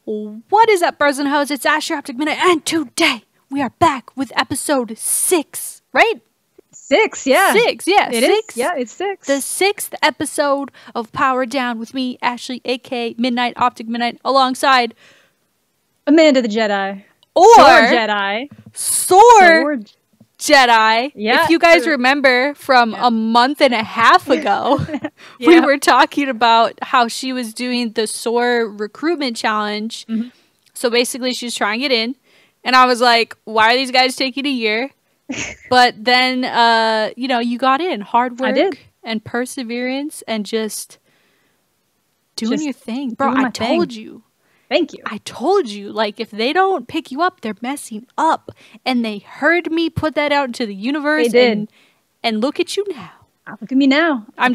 What is up, bros and hoes? It's Asher Optic Midnight, and today we are back with episode 6, right? 6, yeah. 6, yeah. It 6. is, yeah, it's 6. The 6th episode of Power Down with me, Ashley, aka MiDNiTE, Optic Midnight, alongside Amanda the Jedi. Or Sword Jedi. Sword Jedi. Yeah, if you guys remember from a month and a half ago, we were talking about how she was doing the SOAR recruitment challenge. So basically she's trying it in. And I was like, why are these guys taking a year? But then, you know, you got in. Hard work and perseverance and just doing your thing. Bro, I told you. Thank you. I told you, like, if they don't pick you up, they're messing up. And they heard me put that out into the universe. They did. And look at you now. Look at me now. I'm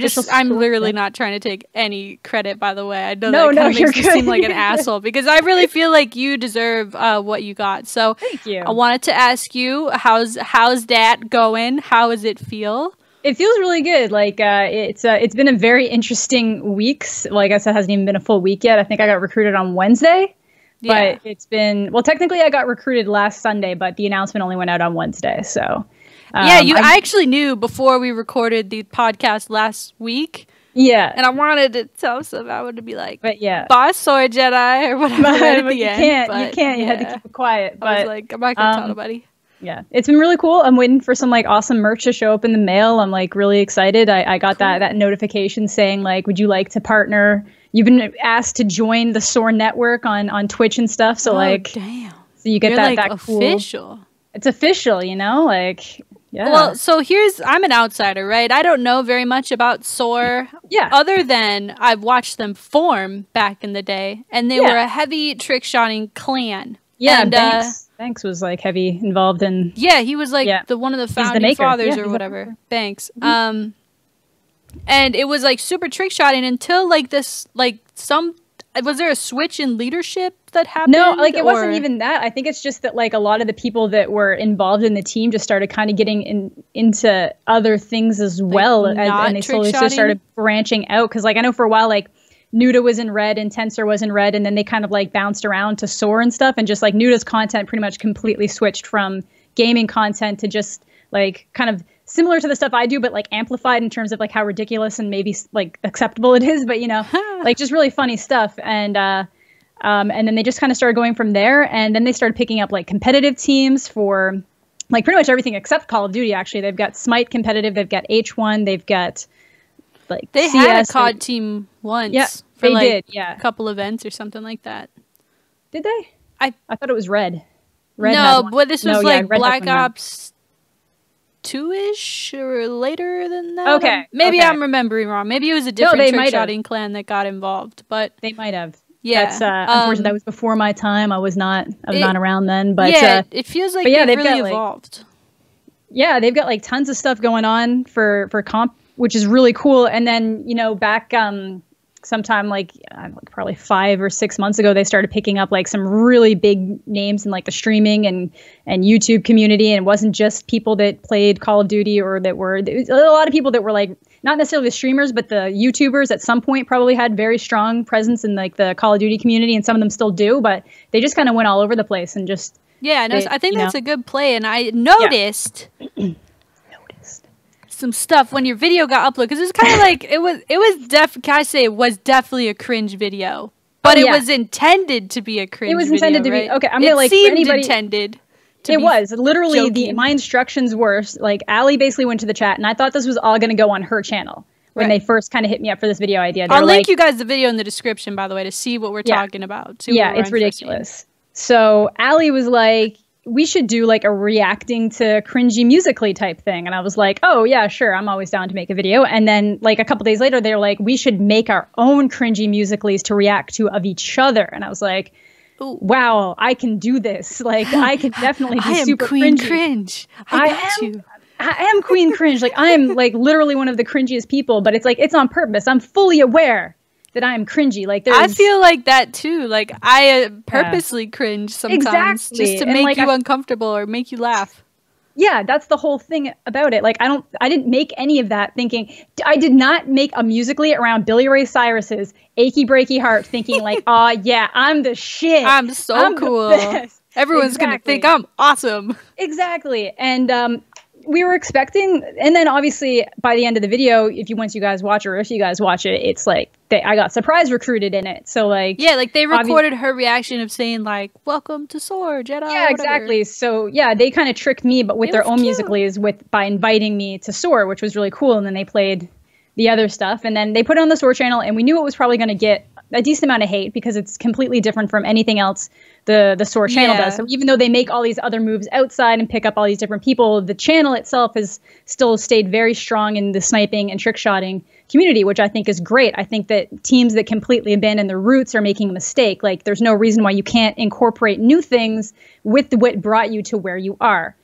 literally not trying to take any credit, by the way. I know that kind of makes me seem like an asshole because I really feel like you deserve what you got. So thank you. I wanted to ask you, how's that going? How does it feel? It feels really good. Like it's been a very interesting week. Like I said, it hasn't even been a full week yet. I think I got recruited on Wednesday. But it's been, well, technically I got recruited last Sunday, but the announcement only went out on Wednesday. So I actually knew before we recorded the podcast last week. Yeah. And I wanted to tell some, I would be like, but yeah, boss Sword Jedi or whatever at the end. You can't. You had to keep it quiet. But I was like, I'm not going to tell nobody. Yeah, it's been really cool. I'm waiting for some like awesome merch to show up in the mail. I'm like really excited. I got that notification saying like, would you like to partner? You've been asked to join the SOAR network on Twitch and stuff. So damn. So you get that official. Cool. It's official, you know, like. Yeah. Well, so I'm an outsider, right? I don't know very much about SOAR. Yeah. Other than I've watched them form back in the day, and they were a heavy trick-shotting clan. Yeah, and Banks was like heavy involved in. Yeah, he was like one of the founding fathers or whatever. Banks. And it was like super trick-shotting until like this, like was there a switch in leadership that happened? No, like it wasn't even that. I think it's just that like a lot of the people that were involved in the team just started kind of getting into other things as well, and they slowly just started branching out. Because like I know for a while, like Nuda was in red and Tensor was in red, and then they kind of like bounced around to SOAR and stuff, and just like Nuda's content pretty much completely switched from gaming content to just like kind of similar to the stuff I do, but like amplified in terms of like how ridiculous and maybe like acceptable it is, but you know, like just really funny stuff. And then they just kind of started going from there. And then they started picking up like competitive teams for like pretty much everything except Call of Duty. Actually, they've got Smite competitive, they've got H1, they've got like they CS, had a COD team once. Yeah, for they like did. Yeah, a couple events or something like that. Did they? I thought it was Red. No, but this was like Black Ops 2-ish or later than that. Okay. Maybe I'm remembering wrong. Maybe it was a different trick-shotting clan that got involved, but they might have. Yeah. That's unfortunately that was before my time. I was not around then, but yeah, it feels like they've really evolved. Yeah, they've got like tons of stuff going on for comp, which is really cool. And then, you know, back sometime like probably 5 or 6 months ago, they started picking up like some really big names in like the streaming and YouTube community. And it wasn't just people that played Call of Duty or there was a lot of people that were like not necessarily the streamers, but the YouTubers at some point probably had very strong presence in like the Call of Duty community, and some of them still do, but they just kind of went all over the place and just I think that's a good play. And I noticed some stuff when your video got uploaded, because it's kind of like it was definitely a cringe video, but it was intended to be a cringe. It was video, intended to right? be okay. I'm gonna like seemed anybody intended. It was literally my instructions were like Allie basically went to the chat, and I thought this was all going to go on her channel when they first kind of hit me up for this video idea. I'll link you guys the video in the description, by the way, to see what we're talking about. Yeah, it's ridiculous. So Allie was like, we should do like a reacting to cringy Musically type thing. And I was like, oh yeah, sure. I'm always down to make a video. And then like a couple days later, they're like, we should make our own cringy Musicallys to react to of each other. And I was like, wow, I can do this. Like I can definitely be super Queen cringy. Cringe. I am Queen Cringe. Like I am like literally one of the cringiest people, but it's like, it's on purpose. I'm fully aware that I am cringy. Like I feel like that too. Like I purposely cringe sometimes just to make you uncomfortable or make you laugh. Yeah, that's the whole thing about it. Like, I didn't make any of that thinking. I did not make a Musically around Billy Ray Cyrus's Achy Breaky Heart thinking like, oh yeah, I'm the shit. I'm so cool. Everyone's going to think I'm awesome. Exactly. And we were expecting, and then obviously by the end of the video, once you guys watch it, or if you guys watch it, it's like I got surprise recruited in it. So like, yeah, like they recorded her reaction of saying like, "Welcome to SOAR, Jedi." Yeah, exactly. So yeah, they kind of tricked me, but with their own Musicallys by inviting me to SOAR, which was really cool. And then they played the other stuff, and then they put it on the SOAR channel, and we knew it was probably going to get a decent amount of hate because it's completely different from anything else the SOAR channel does. So even though they make all these other moves outside and pick up all these different people, the channel itself has still stayed very strong in the sniping and trick shotting community, which I think is great. I think that teams that completely abandon their roots are making a mistake. Like, there's no reason why you can't incorporate new things with what brought you to where you are.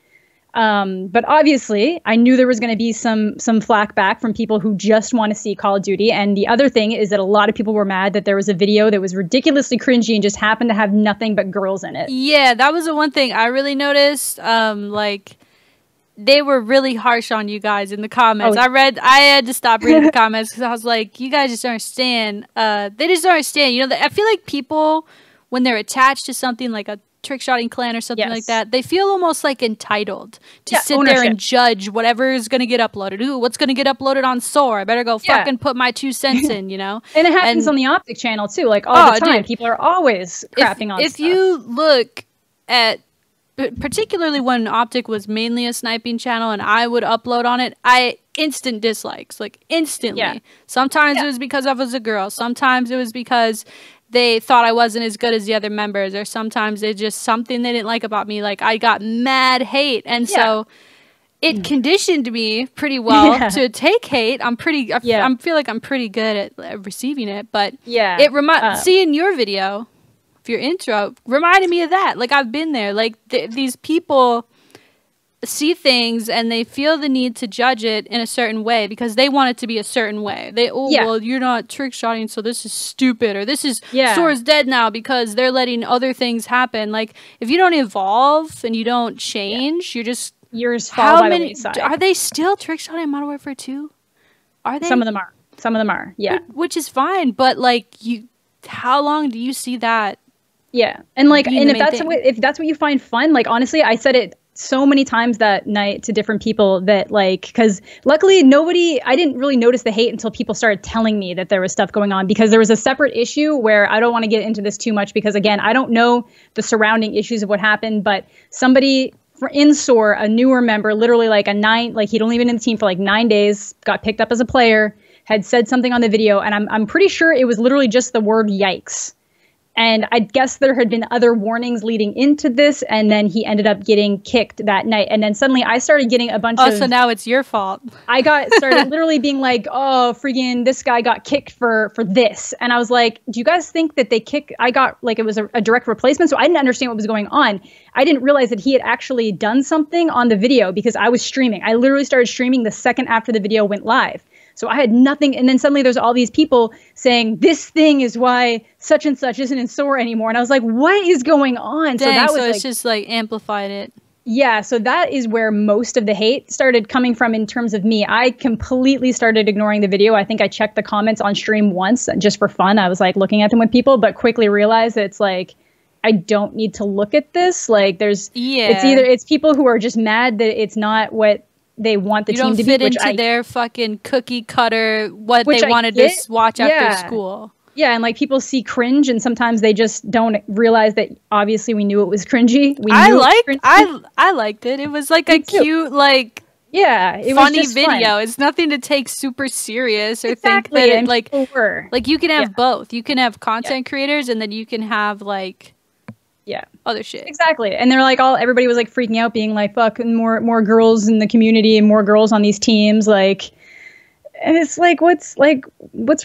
But obviously, I knew there was going to be some flack back from people who just want to see Call of Duty. And the other thing is that a lot of people were mad that there was a video that was ridiculously cringy and just happened to have nothing but girls in it. Yeah, that was the one thing I really noticed. Like, they were really harsh on you guys in the comments. Oh, yeah. I had to stop reading the comments because I was like, you guys just don't understand. They just don't understand. You know, I feel like people, when they're attached to something like a trick shotting clan or something like that, they feel almost like entitled to sit there and judge whatever is going to get uploaded. Ooh, what's going to get uploaded on SOAR? I better go fucking put my 2 cents in, you know? And it happens on the Optic channel too, like all the time. Dude, people are always crapping on stuff. If you look at, particularly when Optic was mainly a sniping channel and I would upload on it, instant dislikes, like instantly. Yeah. Sometimes it was because I was a girl. Sometimes it was because they thought I wasn't as good as the other members, or sometimes it's just something they didn't like about me. Like, I got mad hate, and so it conditioned me pretty well to take hate. I feel like I'm pretty good at receiving it, but it seeing your video, your intro, reminded me of that. Like, I've been there. Like, these people see things and they feel the need to judge it in a certain way because they want it to be a certain way. Well, you're not trick shotting, so this is stupid, or this is SOAR's dead now because they're letting other things happen. Like, if you don't evolve and you don't change, you're just fall by the wayside. Are they still trick shotting Modern Warfare 2? Are they? Some of them are. Yeah, which is fine, but like, how long do you see that? Yeah, and like, and if that's what you find fun, like, honestly, I said it so many times that night to different people that, like, because luckily I didn't really notice the hate until people started telling me that there was stuff going on, because there was a separate issue where I don't want to get into this too much because, again, I don't know the surrounding issues of what happened, but somebody in SOAR, a newer member, literally like he'd only been in the team for like 9 days, got picked up as a player, had said something on the video, and I'm pretty sure it was literally just the word yikes. And I guess there had been other warnings leading into this, and then he ended up getting kicked that night. And then suddenly I started getting a bunch of... so now it's your fault. I started literally being like, oh, freaking this guy got kicked for this. And I was like, do you guys think that they kick... I got, like, it was a direct replacement, so I didn't understand what was going on. I didn't realize that he had actually done something on the video because I was streaming. I literally started streaming the second after the video went live. So I had nothing. And then suddenly there's all these people saying this thing is why such and such isn't in SOAR anymore. And I was like, what is going on? Dang, so it's just like amplified it. Yeah. So that is where most of the hate started coming from in terms of me. I completely started ignoring the video. I think I checked the comments on stream once just for fun. I was like looking at them with people, but quickly realized that it's like, I don't need to look at this. Like, it's people who are just mad that it's not what they want the team to be, which fit into their fucking cookie cutter what they wanted to watch after school. Yeah, and like, people see cringe, and sometimes they just don't realize that obviously we knew it was cringy. I liked it. It was like a cute, like, it funny was video. Fun. It's nothing to take super serious or think that it, like you can have both. You can have content creators, and then you can have like other shit. Exactly. And they're like, everybody was like freaking out, being like, fuck, more girls in the community and more girls on these teams, like, and it's like, what's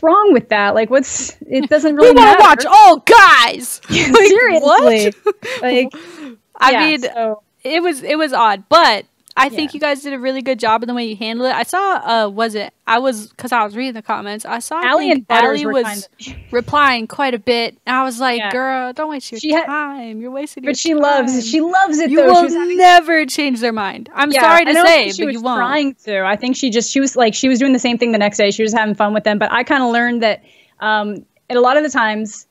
wrong with that? Like, it doesn't really matter. We want to watch all guys. Seriously. What? Like, I mean, so it was odd, but I think you guys did a really good job in the way you handled it. I saw, because I was reading the comments, I saw Allie and Butters was replying quite a bit. And I was like, girl, don't waste your time. You're wasting your time. But she loves it, you though. You will never change their mind. I'm sorry to say, but you won't. Trying to. I think she was doing the same thing the next day. She was having fun with them. But I kind of learned that and a lot of the times,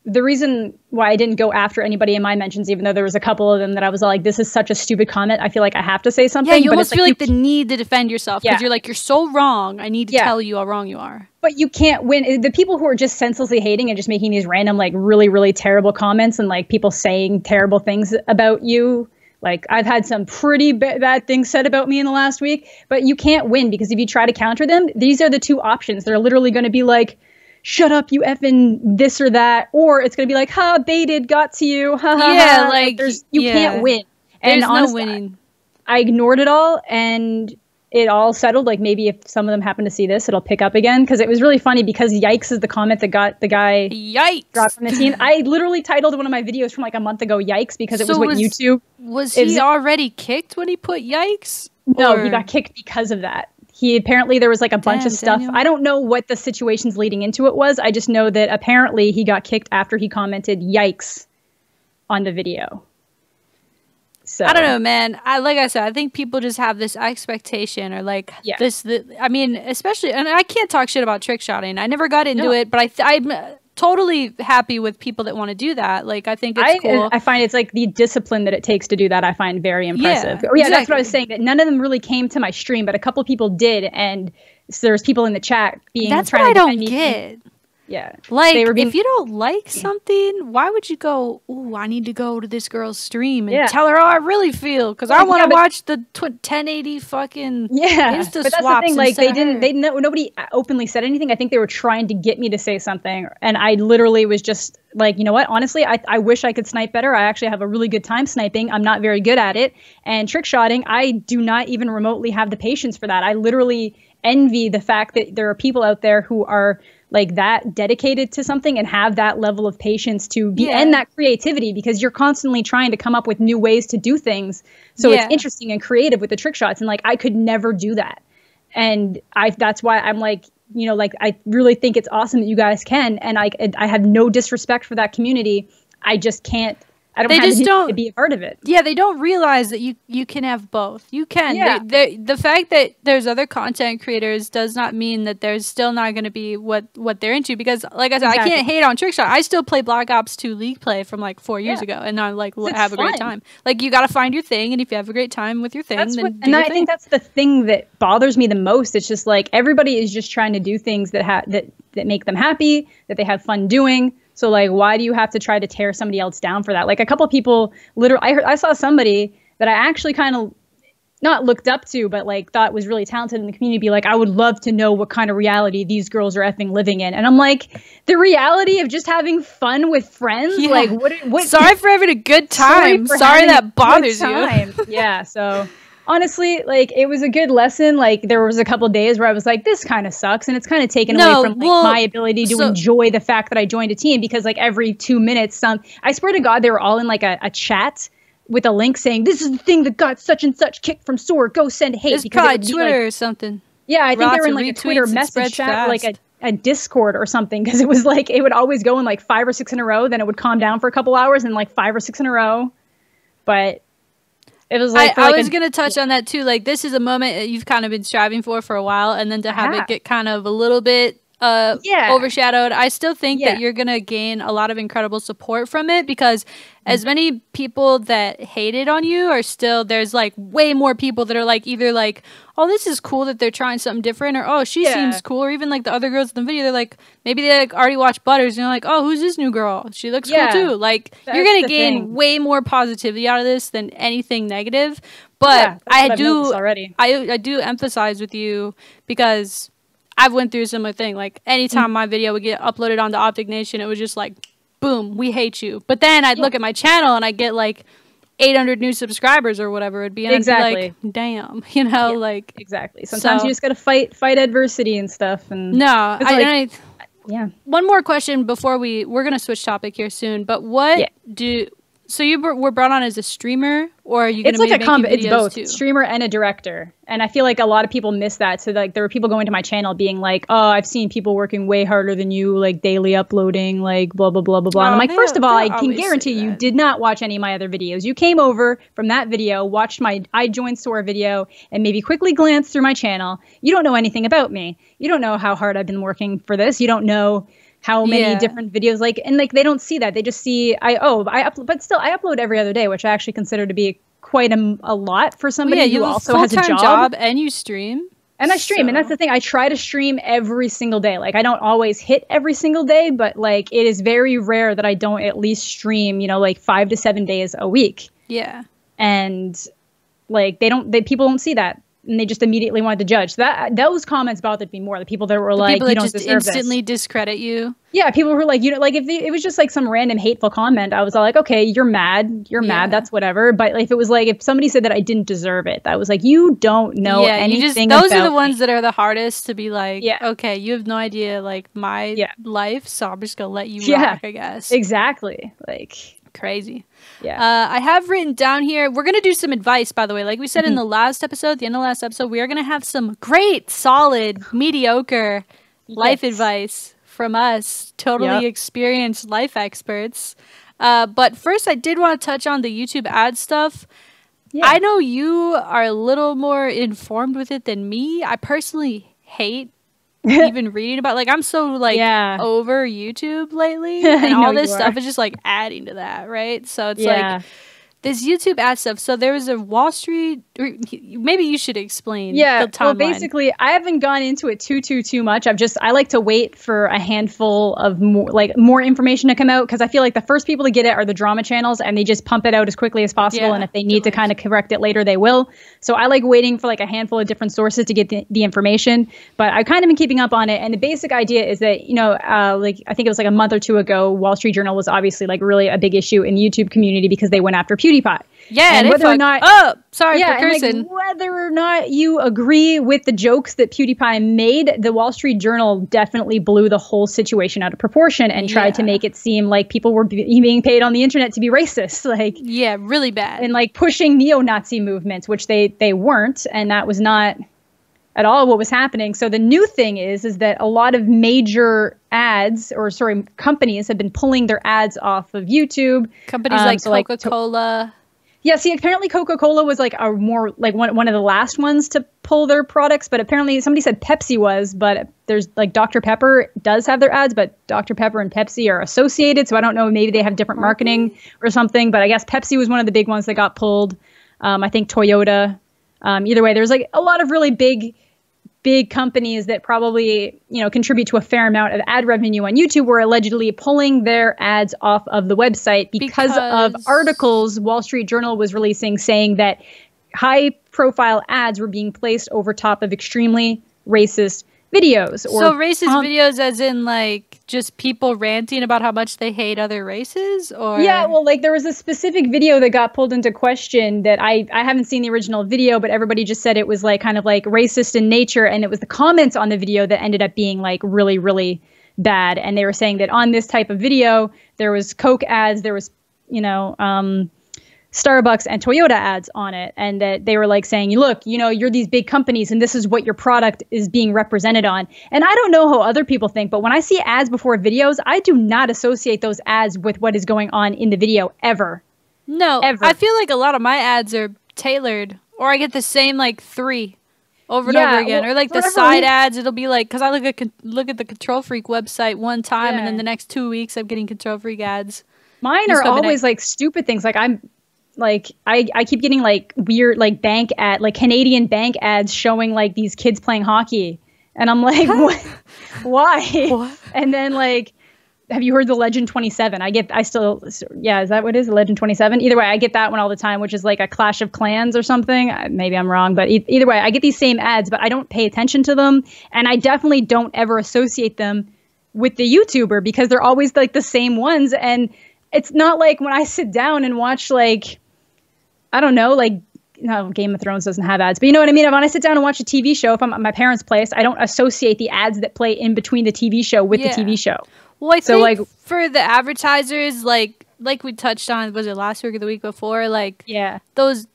the reason why I didn't go after anybody in my mentions, even though there was a couple of them that I was like, this is such a stupid comment, I feel like I have to say something. Yeah, you almost feel like the need to defend yourself because you're like, you're so wrong. I need to tell you how wrong you are. But you can't win. The people who are just senselessly hating and just making these random, like, really, really terrible comments and, like, people saying terrible things about you. Like, I've had some pretty bad things said about me in the last week. But you can't win because if you try to counter them, these are the two options. They're literally going to be like, shut up, you effing this or that, or it's gonna be like, ha, baited, got to you, ha ha. Yeah, like you can't win. And there's honestly, no winning. I ignored it all, and it all settled. Like, maybe if some of them happen to see this, it'll pick up again, because it was really funny. Because yikes is the comment that got the guy dropped from the team. I literally titled one of my videos from like a month ago "Yikes" because it was what YouTube was. He already kicked when he put yikes? No, he got kicked because of that. He apparently there was like a bunch of stuff. Daniel. I don't know what the situations leading into it was. I just know that apparently he got kicked after he commented "yikes" on the video. So I don't know, man. Like I said, I think people just have this expectation or like this. I mean, especially, and I can't talk shit about trick shotting. I never got into it, but I'm totally happy with people that want to do that. Like, I think it's cool. I find it's like the discipline that it takes to do that. I find very impressive. Yeah, that's what I was saying. That none of them really came to my stream, but a couple people did, and so there's people in the chat being. That's what I don't get. Yeah, like if you don't like something, why would you go? Ooh, I need to go to this girl's stream and tell her how I really feel because I want to watch the 1080 fucking Insta but that's the thing. Like nobody openly said anything. I think they were trying to get me to say something, and I literally was just like, you know what? Honestly, I wish I could snipe better. I actually have a really good time sniping. I'm not very good at it, and trick shotting, I do not even remotely have the patience for that. I literally envy the fact that there are people out there who are like that dedicated to something and have that level of patience to be and that creativity, because you're constantly trying to come up with new ways to do things. So it's interesting and creative with the trick shots. And like, I could never do that. And that's why I'm like, you know, like, I really think it's awesome that you guys can. And I have no disrespect for that community. I just can't. I don't have the need to be a part of it. Yeah, they don't realize that you can have both. You can. Yeah. The fact that there's other content creators does not mean that there's still not going to be what they're into. Because, like I said, I can't hate on Trickshot. I still play Black Ops 2 League play from like 4 years ago, and I like have a great time. Like, you got to find your thing, and if you have a great time with your thing, I think that's the thing that bothers me the most. It's just like everybody is just trying to do things that make them happy, that they have fun doing. So, like, why do you have to try to tear somebody else down for that? Like, a couple people, I saw somebody that I actually kind of not looked up to, but, like, thought was really talented in the community be like, I would love to know what kind of reality these girls are effing living in. And I'm like, the reality of just having fun with friends? Yeah. Like, what? Sorry for having a good time. Sorry that bothers you. Yeah, so... Honestly, like, it was a good lesson. Like, there was a couple of days where I was like, this kind of sucks. And it's kind of taken away from like, my ability to enjoy the fact that I joined a team, because like every 2 minutes, I swear to God, they were all in like a chat with a link saying, this is the thing that got such and such kicked from SOAR. Go send hate. It's probably Twitter or something. Yeah, I think they were in like a Twitter message chat, or like a Discord or something. Because it was like, it would always go in like 5 or 6 in a row. Then it would calm down for a couple hours and like 5 or 6 in a row. But... it was like I was going to touch on that too. Like, this is a moment that you've kind of been striving for a while, and then to have it get kind of a little bit overshadowed. I still think that you're going to gain a lot of incredible support from it, because as many people that hated on you are still, there's like way more people that are like either like, oh, this is cool that they're trying something different, or oh, she seems cool, or even like the other girls in the video, they're like, maybe they like already watched Butters and you're like, oh, who's this new girl? She looks cool too. Like, you're gonna gain way more positivity out of this than anything negative. But I do emphasize with you, because I've went through a similar thing. Like, anytime my video would get uploaded onto Optic Nation, it was just like, boom, we hate you. But then I'd look at my channel and I'd get like 800 new subscribers or whatever it'd be, and I'd be like, damn, you know, like, exactly. Sometimes you just gotta fight adversity and stuff. And one more question before we're gonna switch topic here soon. But So you were brought on as a streamer, or are you going to make videos? It's both, too? Streamer and a director. And I feel like a lot of people miss that. So like there were people going to my channel being like, "Oh, I've seen people working way harder than you, like daily uploading, like blah blah blah blah blah." And I'm like, first of all, I can guarantee you did not watch any of my other videos. You came over from that video, watched my I joined SOAR video, and maybe quickly glanced through my channel. You don't know anything about me. You don't know how hard I've been working for this. You don't know how many different videos, like, and like they don't see that. They just see but still I upload every other day, which I actually consider to be quite a lot for somebody who also has a job and you stream. And I stream, and that's the thing. I try to stream every single day. Like I don't always hit every single day, but like it is very rare that I don't at least stream, you know, like 5 to 7 days a week. Yeah. And like people don't see that. And they just immediately wanted to judge. Those comments bothered me more. The people that were like, "You don't deserve this." People that just instantly discredit you. Yeah, people who were like, you know, like if it was just like some random hateful comment, I was all like, "Okay, you're mad. You're mad. That's whatever." But if it was like if somebody said that I didn't deserve it, that was like, you don't know anything. Those are the ones that are the hardest to be like. Yeah. Okay, you have no idea like my life, so I'm just gonna let you rock. I guess. Exactly. Like. Crazy. Yeah. I have written down here, we're going to do some advice, by the way. Like we said in the last episode, the end of the last episode, we are going to have some great, solid, mediocre life advice from us, totally experienced life experts. But first, I did want to touch on the YouTube ad stuff. Yeah. I know you are a little more informed with it than me. I personally hate even reading about, like, I'm so like over YouTube lately, and all this stuff is just like adding to that, right? So it's like this YouTube ad stuff. So there was a Wall Street, or maybe you should explain. Yeah, the timeline. Well, basically, I haven't gone into it too much. I like to wait for a handful of more information to come out, because I feel like the first people to get it are the drama channels, and they just pump it out as quickly as possible. Yeah, and if they need to kind of correct it later, they will. So I like waiting for like a handful of different sources to get the information. But I've kind of been keeping up on it, and the basic idea is that, you know, like I think it was like a month or two ago, Wall Street Journal was obviously like really a big issue in the YouTube community because they went after PewDiePie. Yeah, and whether or not, sorry for cursing. Like, whether or not you agree with the jokes that PewDiePie made, the Wall Street Journal definitely blew the whole situation out of proportion and tried to make it seem like people were being paid on the internet to be racist, like really bad, and like pushing neo-Nazi movements, which they weren't, and that was not at all what was happening. So the new thing is that a lot of major companies have been pulling their ads off of YouTube. Companies like Coca-Cola. Yeah, see, apparently Coca-Cola was like a more like one of the last ones to pull their products, but apparently somebody said Pepsi was, but there's like Dr. Pepper does have their ads, but Dr. Pepper and Pepsi are associated, so I don't know, maybe they have different marketing or something, but I guess Pepsi was one of the big ones that got pulled. I think Toyota. Either way, there's like a lot of really big companies that probably, you know, contribute to a fair amount of ad revenue on YouTube were allegedly pulling their ads off of the website because of articles Wall Street Journal was releasing saying that high profile ads were being placed over top of extremely racist videos. So racist videos as in like just people ranting about how much they hate other races? Or yeah, well, like there was a specific video that got pulled into question that I haven't seen the original video, but everybody just said it was like kind of like racist in nature, and it was the comments on the video that ended up being like really, really bad. And they were saying that on this type of video there was Coke ads, there was, you know, Starbucks and Toyota ads on it, and that they were like saying, look, you know, you're these big companies and this is what your product is being represented on. And I don't know how other people think, but when I see ads before videos, I do not associate those ads with what is going on in the video ever. No, ever. I feel like a lot of my ads are tailored, or I get the same like 3 over and over again, or like the side ads. It'll be like, because I look at the Control Freak website one time, and then the next 2 weeks I'm getting Control Freak ads. Mine are always like stupid things. Like I keep getting like weird like Canadian bank ads showing like these kids playing hockey, and I'm like, what? Why? What? And then like, have you heard the Legend 27? Is that what it is? The Legend 27? Either way, I get that one all the time, which is like a Clash of Clans or something. Maybe I'm wrong, but either way, I get these same ads, but I don't pay attention to them, and I definitely don't ever associate them with the YouTuber because they're always like the same ones. And it's not like when I sit down and watch like, I don't know, like, no, Game of Thrones doesn't have ads, but you know what I mean? When I sit down and watch a TV show, if I'm at my parents' place, I don't associate the ads that play in between the TV show with the TV show. Well, I think for the advertisers, like like we touched on, was it last week or the week before? Like, yeah,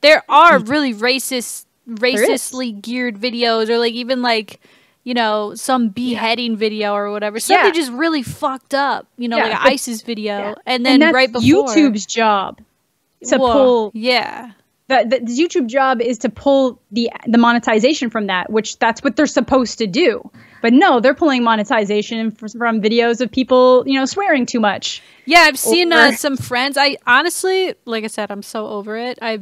there are really racistly geared videos, or like even like, you know, some beheading video or whatever. Something just really fucked up, you know, like an ISIS video. And then that's right before, YouTube's job to pull. Yeah. The YouTube job is to pull the monetization from that, which that's what they're supposed to do. But no, they're pulling monetization from videos of people, you know, swearing too much. Yeah, I've seen some friends. I honestly, like I said, I'm so over it. I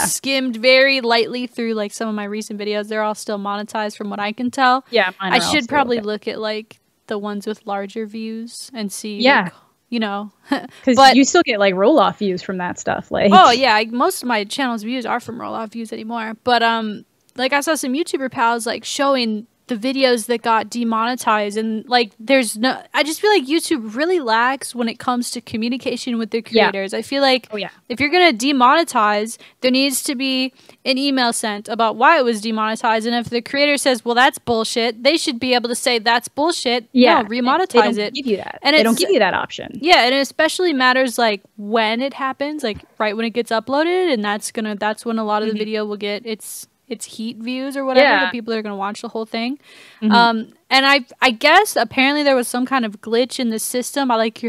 skimmed very lightly through like some of my recent videos. They're all still monetized from what I can tell. Yeah, I should probably look at like the ones with larger views and see. Yeah. Like, you know, because you still get like roll-off views from that stuff. Like, oh yeah, most of my channel's views are from roll-off views anymore. But like I saw some YouTuber pals like showing the videos that got demonetized, and like there's no, I just feel like YouTube really lacks when it comes to communication with their creators. I feel like if you're gonna demonetize, there needs to be an email sent about why it was demonetized, and if the creator says, well, that's bullshit, they should be able to say that's bullshit. No, remonetize it. Give you that. And they don't give you that option. Yeah, and it especially matters like when it happens, like right when it gets uploaded, and that's when a lot of the video will get its heat views or whatever. The people are going to watch the whole thing. And I guess apparently there was some kind of glitch in the system. I like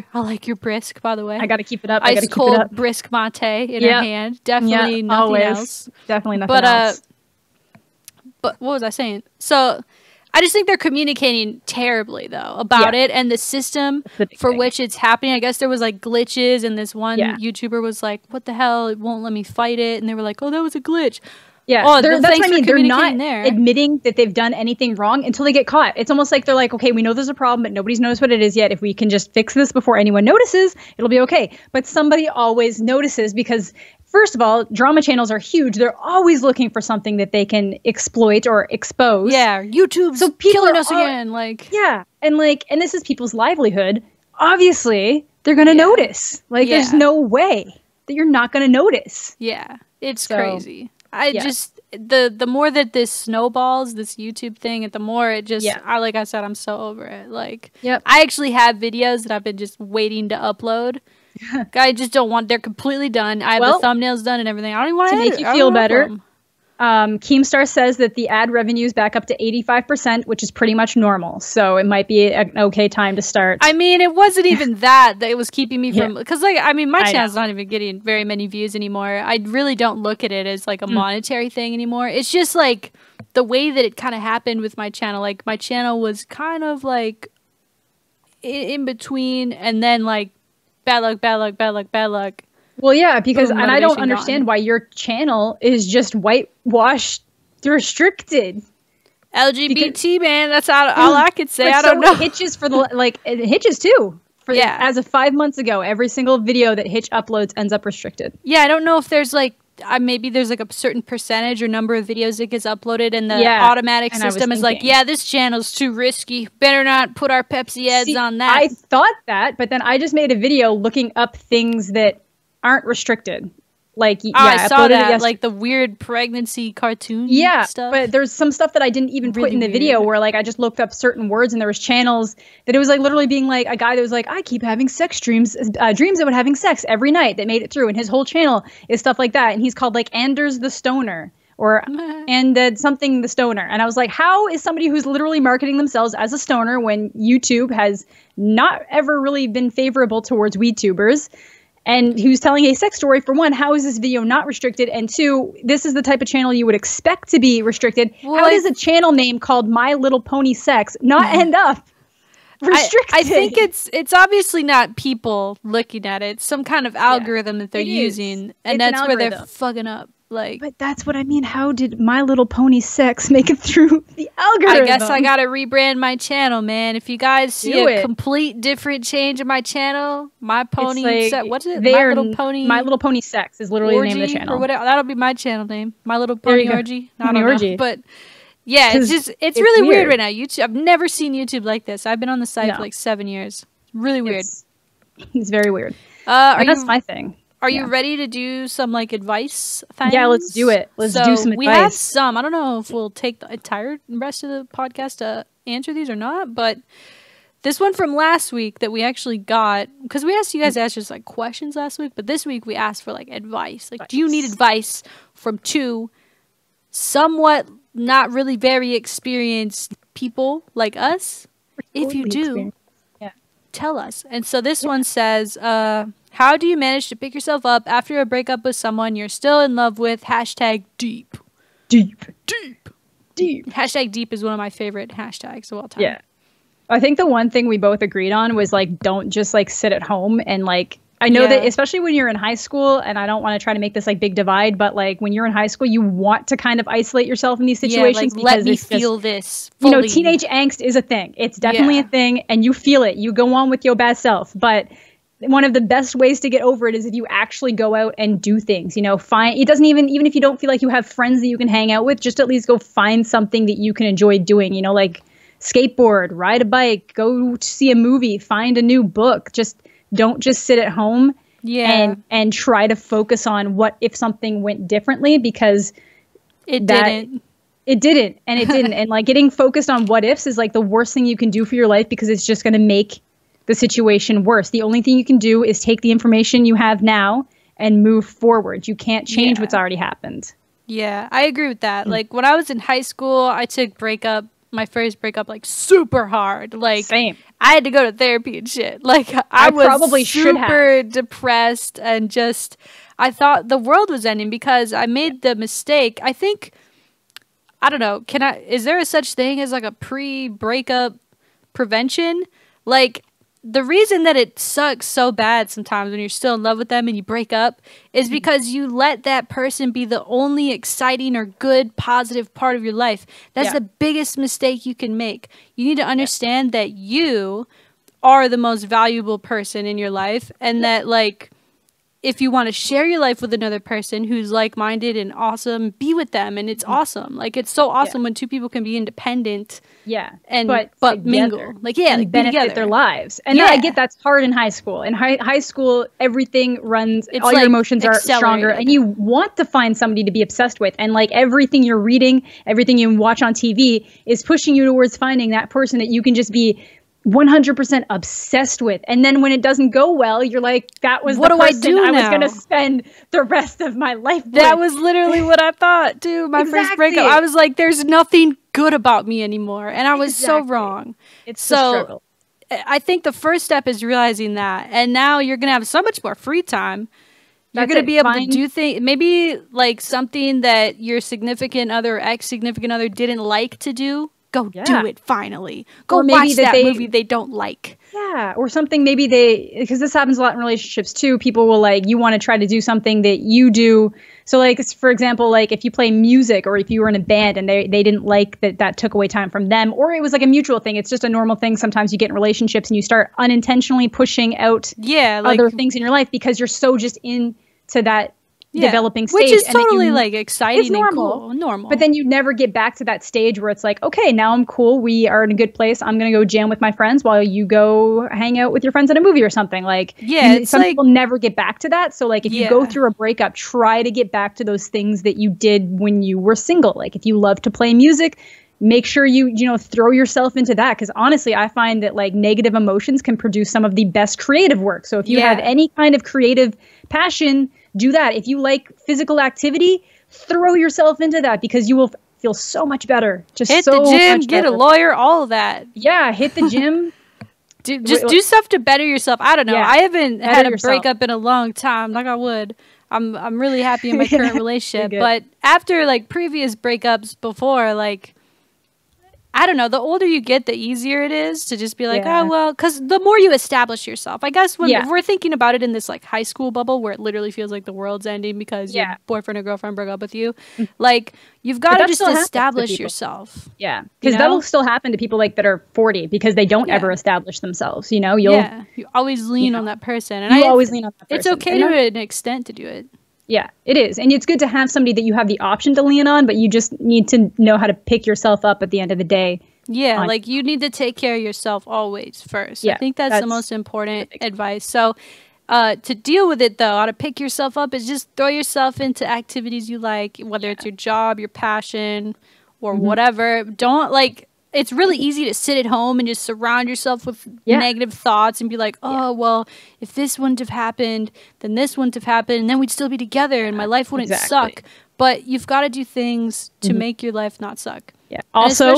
your brisk, by the way. I got to keep it up. Ice cold brisk mate in her hand. Definitely nothing else. Definitely nothing else. But what was I saying? So I just think they're communicating terribly though about it and the system for which it's happening. I guess there was like glitches, and this one YouTuber was like, "What the hell? It won't let me fight it." And they were like, "Oh, that was a glitch." Yeah, that's what I mean. They're not admitting that they've done anything wrong until they get caught. It's almost like they're like, okay, we know there's a problem, but nobody's noticed what it is yet. If we can just fix this before anyone notices, it'll be okay. But somebody always notices because, first of all, drama channels are huge. They're always looking for something that they can exploit or expose. Yeah, YouTube's killing us again. Like, and this is people's livelihood. Obviously, they're gonna notice. Like, there's no way that you're not gonna notice. Yeah, it's crazy. I just the more that this snowballs, this YouTube thing, the more it just like I said, I'm so over it. Like I actually have videos that I've been just waiting to upload. I just don't want, they're completely done. I have the thumbnails done and everything. I don't even want to make you feel better. Keemstar says that the ad revenue is back up to 85%, which is pretty much normal. So it might be an okay time to start. I mean, it wasn't even that was keeping me from, because like, I mean, my channel's not even getting very many views anymore. I really don't look at it as like a monetary thing anymore. It's just like the way that it kind of happened with my channel. Like my channel was kind of like in between, and then like bad luck, bad luck, bad luck, bad luck. Well, yeah, because, and I don't understand why your channel is just whitewashed, restricted. LGBT, man, that's all I could say. I don't know. Hitches for the, like, it hitches too. As of 5 months ago, every single video that Hitch uploads ends up restricted. Yeah, I don't know if there's like, maybe there's like a certain percentage or number of videos that gets uploaded, and the automatic system is like, yeah, this channel's too risky. Better not put our Pepsi ads on that. I thought that, but then I just made a video looking up things that aren't restricted. Like, I saw that, like the weird pregnancy cartoon stuff. But there's some stuff that I didn't even put in the video where like I just looked up certain words, and there was channels that it was like literally being like a guy that was like, I keep having sex dreams about having sex every night, that made it through, and his whole channel is stuff like that, and he's called like Anders the Stoner or something the Stoner, and I was like, how is somebody who's literally marketing themselves as a stoner when YouTube has not ever really been favorable towards weedtubers? And who's telling a sex story, for one, how is this video not restricted? And two, this is the type of channel you would expect to be restricted. Well, how does a channel name called My Little Pony Sex not end up restricted? I think it's obviously not people looking at it. It's some kind of algorithm that they're using. And that's where they're fucking up. Like, but that's what I mean. How did My Little Pony Sex make it through the algorithm? I guess I gotta rebrand my channel, man. If you guys see a complete different change in my channel, My Pony Sex. What's it? My Little Pony Sex is literally the name of the channel. Or whatever. That'll be my channel name. My Little Pony Orgy. Pony Orgy. But yeah, it's really weird right now. YouTube. I've never seen YouTube like this. I've been on the site for like 7 years. Really weird. It's very weird. That's my thing. Are you ready to do some like advice things? Yeah, let's do it. Let's do some advice. We have some. I don't know if we'll take the entire rest of the podcast to answer these or not, but This one from last week that we actually got, because we asked you guys to ask just like questions last week, but this week we asked for like advice. Like, do you need advice from two somewhat not really very experienced people like us? If you do, tell us. And so this one says, how do you manage to pick yourself up after a breakup with someone you're still in love with? Hashtag deep. Deep. Hashtag deep is one of my favorite hashtags of all time. Yeah. I think the one thing we both agreed on was like, don't just like sit at home and like, I know that especially when you're in high school, and I don't want to try to make this like big divide, but like when you're in high school, you want to kind of isolate yourself in these situations. Like, let me feel this fully. You know, teenage angst is a thing. It's definitely a thing, and you feel it. You go on with your best self. But one of the best ways to get over it is if you actually go out and do things. You know, it doesn't even if you don't feel like you have friends that you can hang out with, just at least go find something that you can enjoy doing. You know, like skateboard, ride a bike, go see a movie, find a new book. Don't just sit at home and try to focus on what if something went differently, because it didn't. And like getting focused on what ifs is like the worst thing you can do for your life, because it's just going to make the situation worse. The only thing you can do is take the information you have now and move forward. You can't change what's already happened. Yeah, I agree with that. Like when I was in high school, I took my first breakup like super hard. Like same. I had to go to therapy and shit. Like I was probably super depressed, and just I thought the world was ending because I made the mistake. I think, I don't know, is there a such thing as like a pre-breakup prevention? Like the reason that it sucks so bad sometimes when you're still in love with them and you break up is because you let that person be the only exciting or good, positive part of your life. That's the biggest mistake you can make. You need to understand that you are the most valuable person in your life, and that like if you want to share your life with another person who's like-minded and awesome, be with them. And it's awesome. Like, it's so awesome when two people can be independent. Yeah. And but mingle. Like, like benefit their lives. And I get that's hard in high school. In high school, everything runs, all your emotions are stronger. And you want to find somebody to be obsessed with. And like everything you're reading, everything you watch on TV is pushing you towards finding that person that you can just be 100% obsessed with. And then when it doesn't go well, you're like, that was the person I was going to spend the rest of my life with. That was literally what I thought too. My first breakup, I was like, there's nothing good about me anymore. And I was so wrong. It's the struggle. I think the first step is realizing that. And now you're going to have so much more free time. You're going to be able to do things, maybe like something that your significant other, ex-significant other didn't like to do. Go do it finally. Go watch that movie they don't like. Yeah, or something maybe because this happens a lot in relationships too. People will like, you want to try to do something that you do. So like, for example, like if you play music or if you were in a band and they didn't like that took away time from them, or it was like a mutual thing. It's just a normal thing. Sometimes you get in relationships and you start unintentionally pushing out other things in your life because you're so just into that developing stage, which is totally like exciting and cool. Normal. But then you never get back to that stage where it's like, okay, now I'm cool. We are in a good place. I'm gonna go jam with my friends while you go hang out with your friends at a movie or something. Like, some people never get back to that. So like, if you go through a breakup, try to get back to those things that you did when you were single. Like, if you love to play music, make sure you throw yourself into that. Because honestly, I find that like negative emotions can produce some of the best creative work. So if you have any kind of creative passion, do that. If you like physical activity, throw yourself into that, because you will feel so much better. Just hit the gym, get a lawyer, all of that. Yeah, hit the gym. do stuff to better yourself. I don't know. I haven't had a breakup in a long time. Like I would. I'm really happy in my current relationship. But after like previous breakups before, like, I don't know, the older you get, the easier it is to just be like, oh, well, because the more you establish yourself, I guess when we're thinking about it in this like high school bubble where it literally feels like the world's ending because your boyfriend or girlfriend broke up with you, like, you've got to just establish yourself. Yeah, because that'll still happen to people like that are 40 because they don't ever establish themselves. You always lean on that person. And you always lean on that person. It's okay to an extent to do it. Yeah, it is. And it's good to have somebody that you have the option to lean on, but you just need to know how to pick yourself up at the end of the day. Yeah, like you need to take care of yourself always first. I think that's the most important advice. So to deal with it, though, how to pick yourself up is just throw yourself into activities you like, whether it's your job, your passion, or whatever. Don't like, it's really easy to sit at home and just surround yourself with negative thoughts and be like, oh, well, if this wouldn't have happened, then this wouldn't have happened, and then we'd still be together and my life wouldn't suck. But you've got to do things to make your life not suck. Yeah. Also,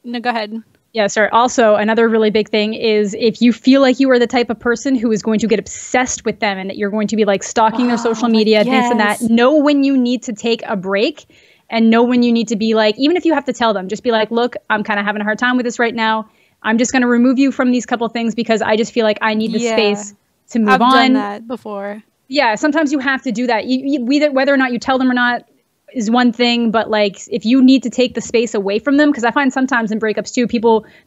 no, go ahead. Yeah, sorry. Also, another really big thing is if you feel like you are the type of person who is going to get obsessed with them and that you're going to be like stalking their social media, this and that, know when you need to take a break and know when you need to be like, even if you have to tell them, just be like, look, I'm kind of having a hard time with this right now. I'm just going to remove you from these couple things because I just feel like I need the space to move on. I've done that before. Yeah, sometimes you have to do that. Whether or not you tell them or not is one thing, but like if you need to take the space away from them, because I find sometimes in breakups too,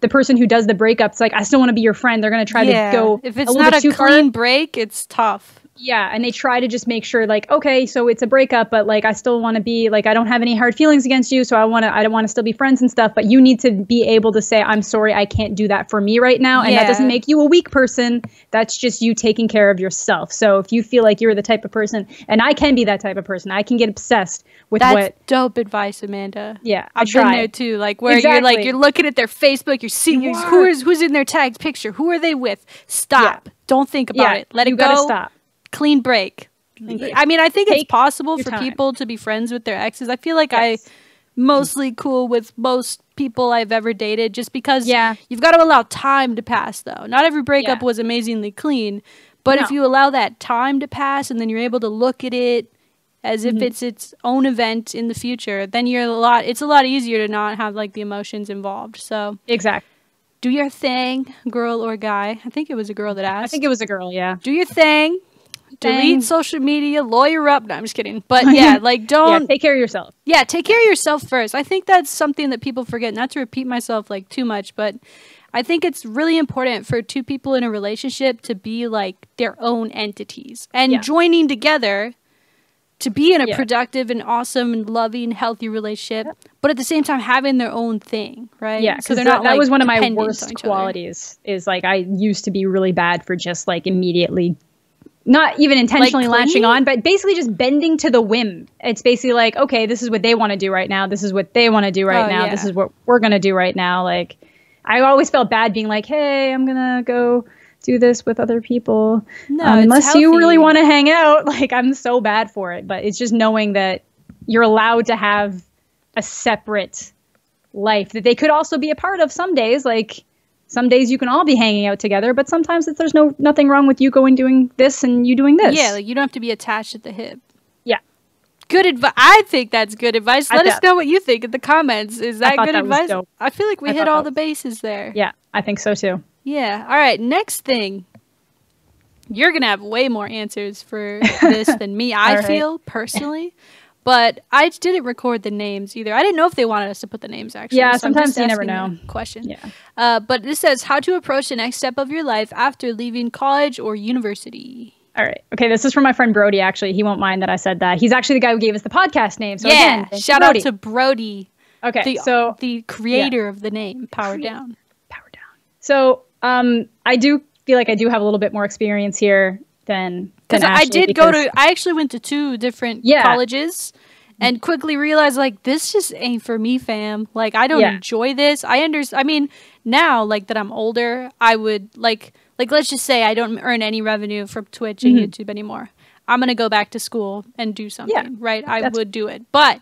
the person who does the breakups, like, I still want to be your friend. They're going to try to go if it's not a clean break, it's tough. Yeah, and they try to just make sure like, okay, so it's a breakup, but like I still want to be like, I don't have any hard feelings against you, so I don't want to still be friends and stuff, but you need to be able to say, I'm sorry, I can't do that for me right now. And that doesn't make you a weak person. That's just you taking care of yourself. So if you feel like you're the type of person, and I can be that type of person, I can get obsessed with That's dope advice, Amanda. Yeah, I've been there too. Like where you're like, you're looking at their Facebook, you're seeing who's in their tagged picture, who are they with? Stop. Yeah. Don't think about it. Let it go. Gotta stop. Clean break. I mean, I think it's possible for people to be friends with their exes. I feel like I'm mostly cool with most people I've ever dated just because you've got to allow time to pass, though. Not every breakup was amazingly clean, but if you allow that time to pass and then you're able to look at it as if it's its own event in the future, then it's a lot easier to not have like the emotions involved. So do your thing, girl or guy. I think it was a girl that asked. I think it was a girl, yeah. Do your thing. Delete social media, lawyer up. No, I'm just kidding. But yeah, like don't take care of yourself. Yeah, take care of yourself first. I think that's something that people forget. Not to repeat myself like too much, but I think it's really important for two people in a relationship to be like their own entities and joining together to be in a productive and awesome and loving, healthy relationship, but at the same time having their own thing, right? Yeah, so that was one of my worst qualities. Is like I used to be really bad for just like immediately. Not even intentionally latching on, but basically just bending to the whim. It's basically like, okay, this is what they want to do right now. This is what they want to do right now. This is what we're going to do right now. Like, I always felt bad being like, hey, I'm going to go do this with other people. No, unless you really want to hang out. Like, I'm so bad for it. But it's just knowing that you're allowed to have a separate life that they could also be a part of some days. Like, some days you can all be hanging out together, but sometimes there's nothing wrong with you doing this and you doing this. Yeah, like you don't have to be attached at the hip. Yeah. Good advice. I think that's good advice. Let us know what you think in the comments. Is that good advice? I feel like we hit all the bases there. Yeah, I think so too. Yeah. All right, next thing. You're going to have way more answers for this than me, I feel, personally. But I didn't record the names either. I didn't know if they wanted us to put the names, actually. Yeah, so sometimes you never know. Question. Yeah. But this says, how to approach the next step of your life after leaving college or university. All right. Okay, this is from my friend Brody, actually. He won't mind that I said that. He's actually the guy who gave us the podcast name. So again, shout out to Brody. Okay, the creator of the name, Power Down. Power Down. So I do feel like I do have a little bit more experience here than Ashley, I actually went to 2 different colleges and quickly realized like this just ain't for me, fam. Like I don't enjoy this. I mean, now like that I'm older, I would like let's just say I don't earn any revenue from Twitch and YouTube anymore. I'm going to go back to school and do something, right? I would do it. But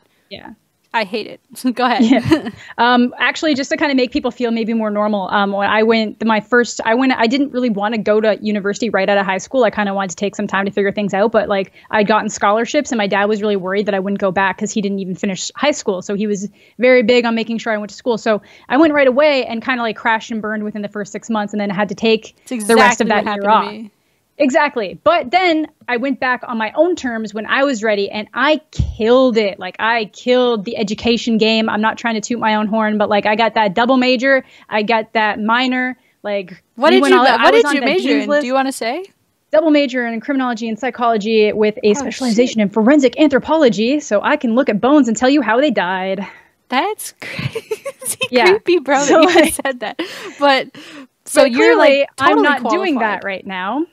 I hate it. Go ahead. Actually, just to kind of make people feel maybe more normal, when I went, I didn't really want to go to university right out of high school. I kind of wanted to take some time to figure things out, but like I'd gotten scholarships and my dad was really worried that I wouldn't go back because he didn't even finish high school. So he was very big on making sure I went to school. So I went right away and kind of like crashed and burned within the first 6 months and then had to take the rest of that year off. Exactly. But then I went back on my own terms when I was ready and I killed it. Like I killed the education game. I'm not trying to toot my own horn, but like I got that double major. I got that minor. Like what did you major in? Do you want to say? Double major in criminology and psychology with a specialization in forensic anthropology. So I can look at bones and tell you how they died. That's crazy. Creepy, bro, so that you said that. But so you're like totally I'm not qualified. Doing that right now.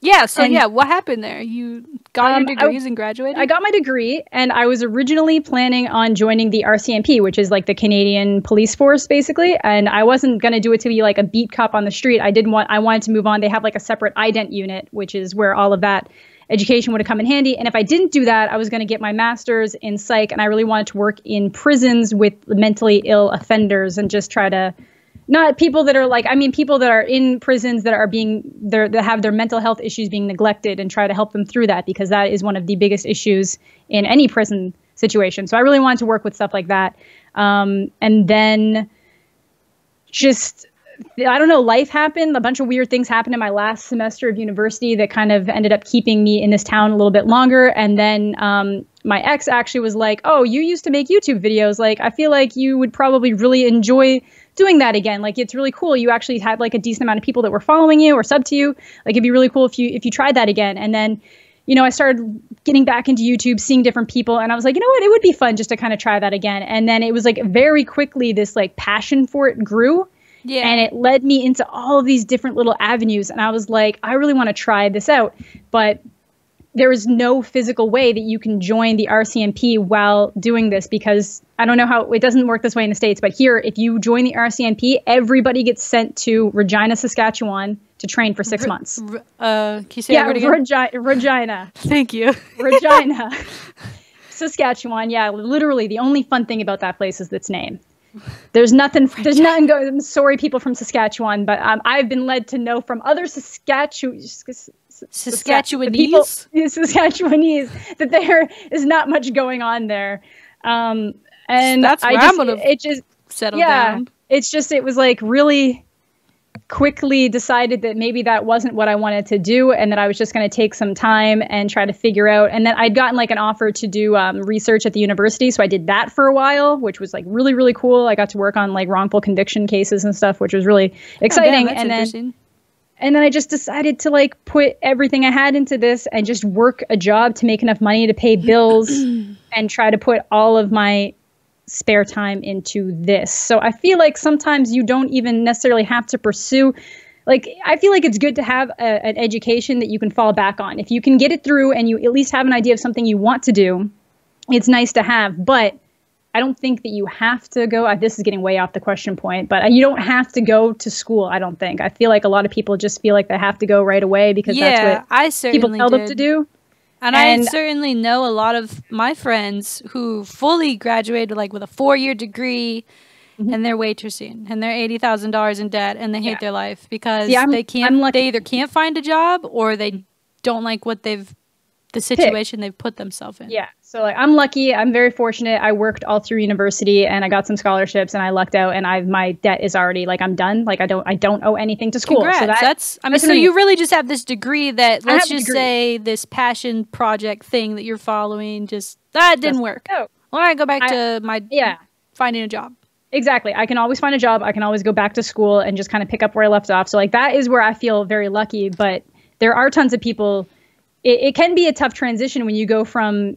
Yeah, so yeah, what happened there? You got your degrees and graduated? I got my degree, and I was originally planning on joining the RCMP, which is like the Canadian police force, basically. And I wasn't going to do it to be like a beat cop on the street. I wanted to move on. They have like a separate ident unit, which is where all of that education would have come in handy. And if I didn't do that, I was going to get my master's in psych, and I really wanted to work in prisons with mentally ill offenders and just try to, not people that are like, I mean, people that are in prisons that are that have their mental health issues being neglected, and try to help them through that, because that is one of the biggest issues in any prison situation. So I really wanted to work with stuff like that. And then just, I don't know, life happened. A bunch of weird things happened in my last semester of university that kind of ended up keeping me in this town a little bit longer. And then my ex actually was like, oh, you used to make YouTube videos. Like, I feel like you would probably really enjoy doing that again. Like, it's really cool. You actually had like a decent amount of people that were following you or sub to you. Like, it'd be really cool if you tried that again. And then, you know, I started getting back into YouTube, seeing different people. And I was like, you know what, it would be fun just to kind of try that again. And then it was like very quickly this like passion for it grew. Yeah. And it led me into all of these different little avenues. And I was like, I really want to try this out. But there is no physical way that you can join the RCMP while doing this, because I don't know how, it doesn't work this way in the States. But here, if you join the RCMP, everybody gets sent to Regina, Saskatchewan to train for 6 months. Can you say that word again? Regina. Thank you. Regina. Saskatchewan. Yeah, literally the only fun thing about that place is its name. There's nothing going. I'm sorry, people from Saskatchewan, but I've been led to know from other Saskatchewanese that there is not much going on there. And that's where I'm gonna settle down. It was like really quickly decided that maybe that wasn't what I wanted to do, and that I was just going to take some time and try to figure out. And then I'd gotten like an offer to do research at the university, so I did that for a while, which was like really, really cool. I got to work on like wrongful conviction cases and stuff, which was really exciting. And then I just decided to like put everything I had into this and just work a job to make enough money to pay bills and try to put all of my spare time into this. So I feel like sometimes you don't even necessarily have to pursue, like, I feel like it's good to have an education that you can fall back on. If you can get it through and you at least have an idea of something you want to do, it's nice to have. But I don't think that you have to go, this is getting way off the question point, but you don't have to go to school, I don't think. I feel like a lot of people just feel like they have to go right away because that's what people tell them to do. And I certainly know a lot of my friends who fully graduated like with a 4-year degree, and they're waitressing, and they're $80,000 in debt, and they hate their life because they either can't find a job or they don't like what the situation they've put themselves in. Yeah. So like, I'm lucky. I'm very fortunate. I worked all through university and I got some scholarships and I lucked out, and my debt is already like, I'm done. Like I don't owe anything to school. Congrats. So so you really just have this degree that, let's just say, this passion project thing that you're following, that didn't work. All right, go back to finding a job. Exactly. I can always find a job. I can always go back to school and just kind of pick up where I left off. So like, that is where I feel very lucky, but there are tons of people. It can be a tough transition when you go from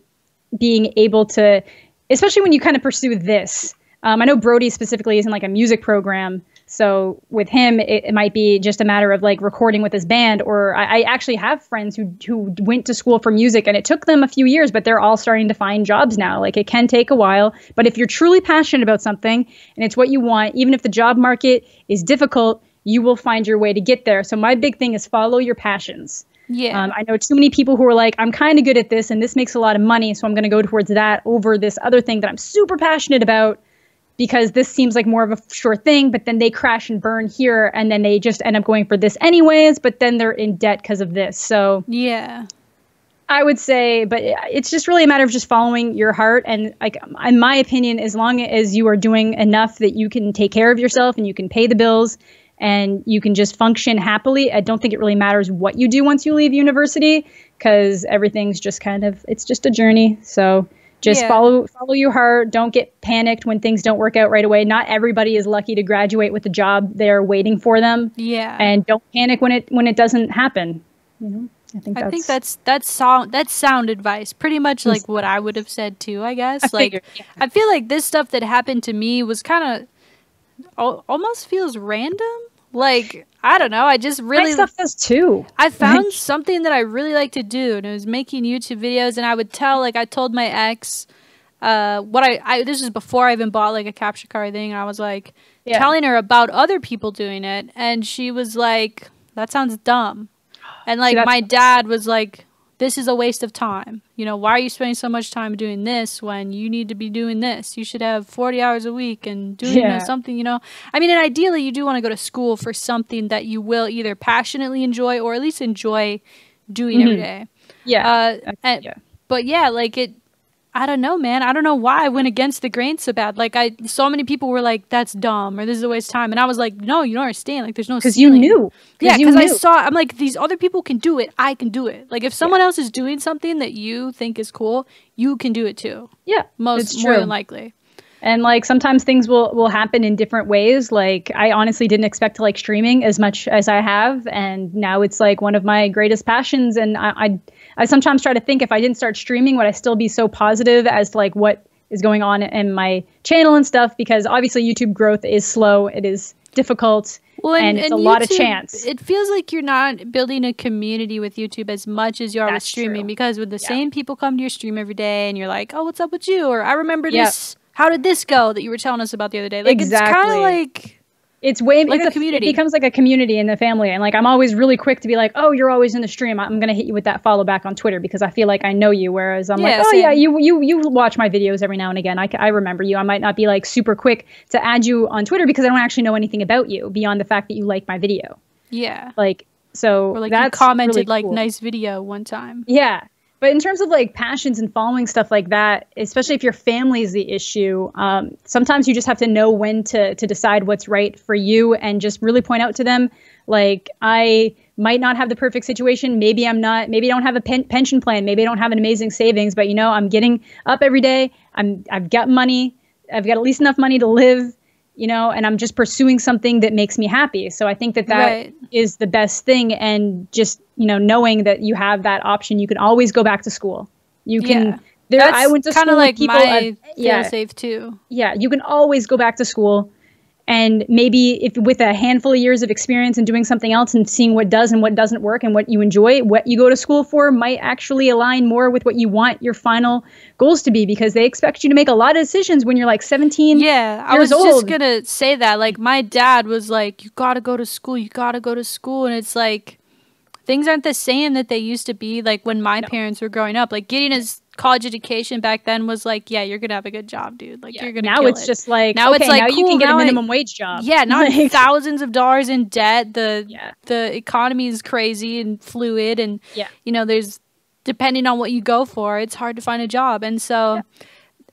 being able to, especially when you kind of pursue this. I know Brody specifically is in like a music program. So with him, it might be just a matter of like recording with his band. Or I actually have friends who went to school for music, and it took them a few years, but they're all starting to find jobs now. Like, it can take a while, but if you're truly passionate about something and it's what you want, even if the job market is difficult, you will find your way to get there. So my big thing is follow your passions. Yeah. I know too many people who are like, I'm kind of good at this and this makes a lot of money, so I'm going to go towards that over this other thing that I'm super passionate about because this seems like more of a sure thing, but then they crash and burn here and then they just end up going for this anyways, but then they're in debt because of this. So yeah, I would say, but it's just really a matter of just following your heart. And like, in my opinion, as long as you are doing enough that you can take care of yourself and you can pay the bills and you can just function happily, I don't think it really matters what you do once you leave university, because everything's just it's just a journey. So just follow your heart. Don't get panicked when things don't work out right away. Not everybody is lucky to graduate with a job they're waiting for them. Yeah. And don't panic when it doesn't happen. You know, I think that's sound advice. Pretty much like what I would have said too, I guess. I feel like this stuff that happened to me was kind of almost feels random. Like, I don't know. I just really... My stuff does too. I found something that I really like to do, and it was making YouTube videos, and I would tell, like, I told my ex... this is before I even bought like a capture card thing, and I was like telling her about other people doing it, and she was like, that sounds dumb. And like my dad was like, this is a waste of time. You know, why are you spending so much time doing this when you need to be doing this? You should have 40 hours a week and doing something, you know. I mean, and ideally you do want to go to school for something that you will either passionately enjoy or at least enjoy doing every day. But yeah, like I don't know, man. I don't know why I went against the grain so bad. Like, so many people were like, that's dumb, or this is a waste of time. And I was like, no, you don't understand. Like, there's no Because you knew. Yeah, because I saw, I'm like, these other people can do it. I can do it. Like, if someone else is doing something that you think is cool, you can do it too. Yeah, more than likely. And like sometimes things will happen in different ways. Like I honestly didn't expect to like streaming as much as I have, and now it's like one of my greatest passions. And I sometimes try to think, if I didn't start streaming, would I still be so positive as to like what is going on in my channel and stuff? Because obviously YouTube growth is slow, it is difficult, and it's a lot of chance. It feels like you're not building a community with YouTube as much as you are with streaming, because with the same people come to your stream every day, and you're like, oh, what's up with you? Or I remember this. How did this go that you were telling us about the other day? Like, it's kind of like... It's way like a community. It becomes like a community in the family. And like, I'm always really quick to be like, oh, you're always in the stream. I'm going to hit you with that follow back on Twitter because I feel like I know you. Whereas I'm like, oh yeah, you watch my videos every now and again. I remember you. I might not be like super quick to add you on Twitter because I don't actually know anything about you beyond the fact that you like my video. Yeah. Like, so or like that's you commented really like cool. Nice video one time. Yeah. But in terms of like passions and following stuff like that, especially if your family is the issue, sometimes you just have to know when to decide what's right for you and just really point out to them, like, I might not have the perfect situation. Maybe I'm not, maybe I don't have a pension plan. Maybe I don't have an amazing savings, but you know, I'm getting up every day. I've got money. I've got at least enough money to live, you know, and I'm just pursuing something that makes me happy. So I think that is the best thing. And just, you know, knowing that you have that option, you can always go back to school. You can, I went to school like people, my fail-safe too. Yeah. You can always go back to school. And maybe if with a handful of years of experience and doing something else and seeing what does and what doesn't work and what you enjoy, what you go to school for might actually align more with what you want your final goals to be, because they expect you to make a lot of decisions when you're like 17 I was just going to say that. Like, my dad was like, you got to go to school. You got to go to school. And it's like, things aren't the same that they used to be, like when my parents were growing up. Like, getting his college education back then was like, yeah, you're gonna have a good job, dude. Like, you're gonna now it's just like, now it's like, now cool, you can get a minimum wage job. Yeah, not like, thousands of dollars in debt. The economy is crazy and fluid, and you know, there's, depending on what you go for, it's hard to find a job. And so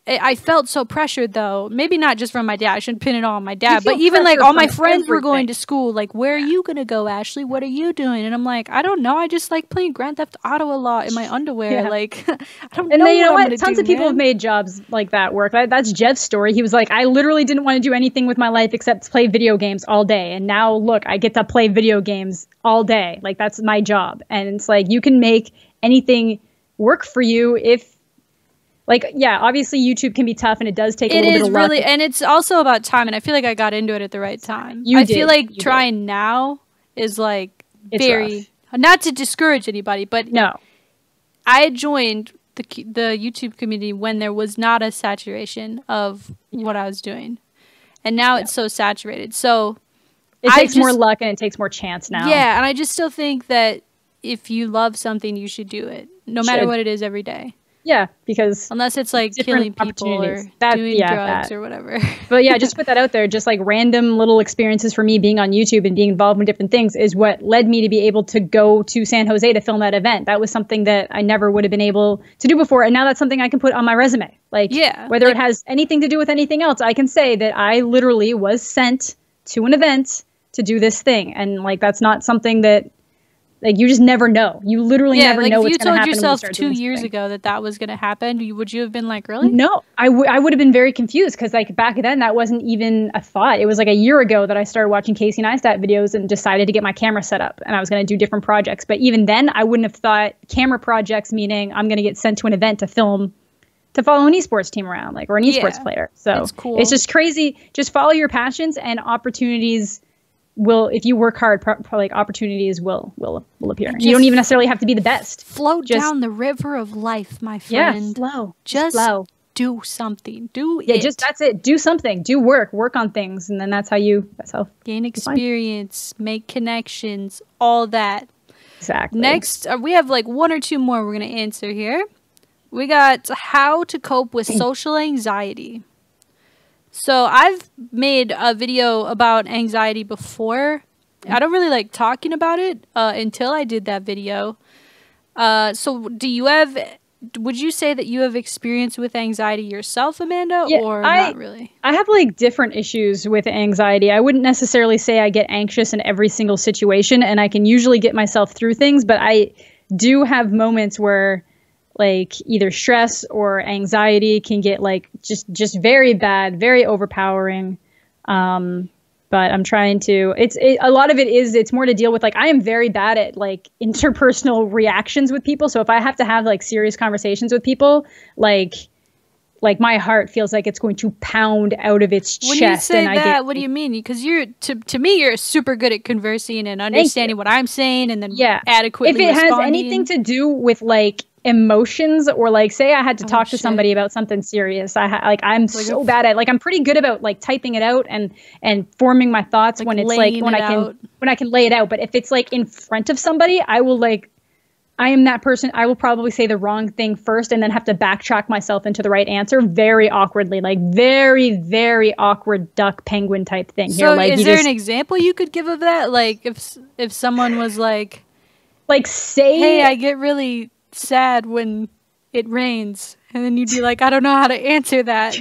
I felt so pressured, though. Maybe not just from my dad. I shouldn't pin it all on my dad. But even, like, all my friends were going to school. Like, where are you going to go, Ashley? What are you doing? And I'm like, I don't know. I just like playing Grand Theft Auto a lot in my underwear. Like, I don't know. And then, you know what? Tons of people have made jobs like that work. That's Jeff's story. He was like, I literally didn't want to do anything with my life except play video games all day. And now, look, I get to play video games all day. Like, that's my job. And it's like, you can make anything work for you if, like, yeah, obviously YouTube can be tough and it does take a little bit of luck. And it's also about time. And I feel like I got into it at the right time. I feel like trying now is like very, not to discourage anybody, but no, I joined the YouTube community when there was not a saturation of what I was doing. And now it's so saturated. So it takes more luck and it takes more chance now. Yeah. And I just still think that if you love something, you should do it, no matter what it is, every day. Yeah, because unless it's like killing people or doing drugs or whatever. But yeah, just put that out there. Just like random little experiences for me being on YouTube and being involved in different things is what led me to be able to go to San Jose to film that event. That was something that I never would have been able to do before. And now that's something I can put on my resume. Like, whether it has anything to do with anything else, I can say that I literally was sent to an event to do this thing. And like, that's not something that, like, you just never know. You literally never know what's going to happen. If you told yourself 2 years ago that was going to happen, would you have been like, really? No, I would have been very confused because, like, back then that wasn't even a thought. It was like a year ago that I started watching Casey Neistat videos and decided to get my camera set up and I was going to do different projects. But even then, I wouldn't have thought camera projects meaning I'm going to get sent to an event to film, to follow an esports team around, like, or an esports player. So cool. It's just crazy. Just follow your passions and opportunities if you work hard, like opportunities will appear. You don't even necessarily have to be the best. Float down the river of life, my friend. Yeah, flow. Just flow. Do something. That's it. Do something. Do work on things, and then that's how gain experience, make connections, all that. Exactly. Next, we have like one or two more we're gonna answer here. We got how to cope with social anxiety. So I've made a video about anxiety before. I don't really like talking about it until I did that video. So would you say that you have experience with anxiety yourself, Amanda, or not really? I have like different issues with anxiety. I wouldn't necessarily say I get anxious in every single situation, and I can usually get myself through things, but I do have moments where like either stress or anxiety can get like just very bad, very overpowering. But I'm trying to, a lot of it's more to deal with, like, I am very bad at like interpersonal reactions with people. So if I have to have like serious conversations with people, like my heart feels like it's going to pound out of its chest. When you say that, what do you mean? Because to me, you're super good at conversing and understanding what I'm saying, and then adequately If it responding. has anything to do with like emotions, or like say I had to talk to somebody about something serious, I'm so bad at, like, I'm pretty good about like typing it out and forming my thoughts when it's like when I can lay it out. But if it's like in front of somebody, I am that person. I will probably say the wrong thing first and then have to backtrack myself into the right answer very awkwardly, like very, very awkward duck penguin type thing. So here, like, is there an example you could give of that? Like if someone was like say, hey, I get really sad when it rains, and then you'd be like, I don't know how to answer that.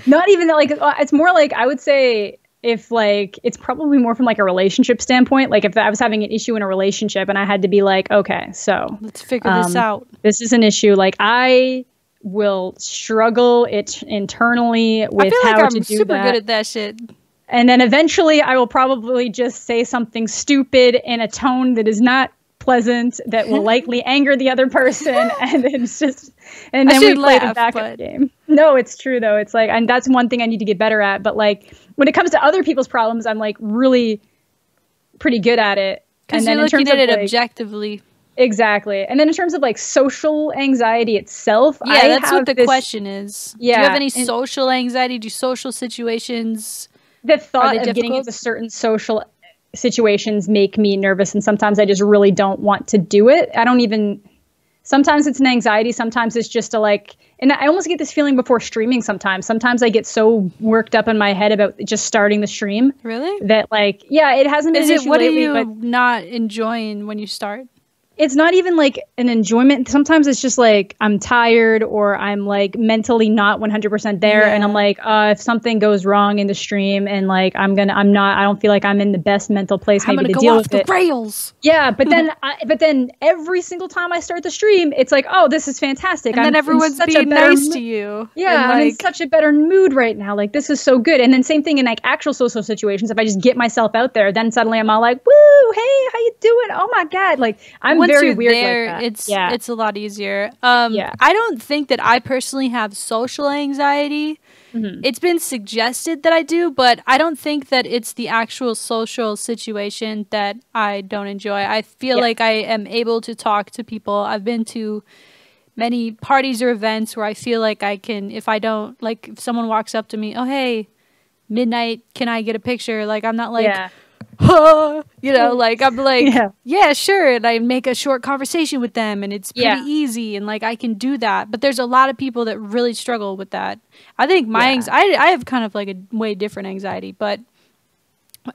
Not even that, like, it's more like, I would say, if like, it's probably more from like a relationship standpoint. Like if I was having an issue in a relationship and I had to be like, okay, so let's figure this out. This is an issue. Like I will struggle it internally with how to do that. I'm super good at that shit. And then eventually I will probably just say something stupid in a tone that is not pleasant, that will likely anger the other person, and then we play the backup game. No, it's true though. It's like, and that's one thing I need to get better at. But like when it comes to other people's problems, I'm like really pretty good at it. Because you're looking at it objectively. Exactly. And then in terms of like social anxiety itself, that's what the question is. Yeah. Do you have any social anxiety? Do social situations? The thought of getting into certain social situations make me nervous, and sometimes I just really don't want to do it. Sometimes it's an anxiety, sometimes it's just and I almost get this feeling before streaming sometimes. Sometimes I get so worked up in my head about just starting the stream. Really? That it hasn't been an issue lately. What are you not enjoying when you start? It's not even like an enjoyment. Sometimes it's just like I'm tired, or I'm like mentally not 100% there. And I'm like, if something goes wrong in the stream and like I don't feel like I'm in the best mental place maybe to deal with it. I'm gonna go off the rails. Yeah, but then every single time I start the stream, it's like, oh, this is fantastic. And then everyone's being nice to you. Yeah, I'm in such a better mood right now. Like, this is so good. And then same thing in like actual social situations. If I just get myself out there, then suddenly I'm all like, woo, hey, how you doing? Oh my God. like I'm very weird there, like that. It's a lot easier. I don't think that I personally have social anxiety. It's been suggested that I do, but I don't think that it's the actual social situation that I don't enjoy. I feel like I am able to talk to people. I've been to many parties or events where I feel like I can, if someone walks up to me, oh, hey, MiDNiTE, can I get a picture? Like, I'm not like, I'm like, yeah, sure. And I make a short conversation with them, and it's pretty easy, and like I can do that. But there's a lot of people that really struggle with that. I think my anxiety, I have kind of like a way different anxiety, but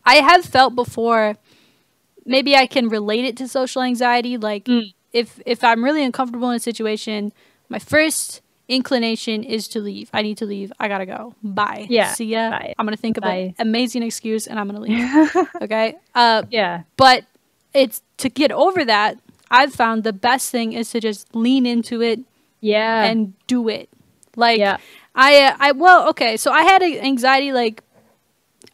I have felt before, maybe I can relate it to social anxiety. Like if I'm really uncomfortable in a situation, my first inclination is to leave. I need to leave. I gotta go. Bye. Yeah. See ya. Bye. I'm gonna think of an amazing excuse and I'm gonna leave. Okay. But it's to get over that. I've found the best thing is to just lean into it. Yeah. And do it. Like so I had anxiety like,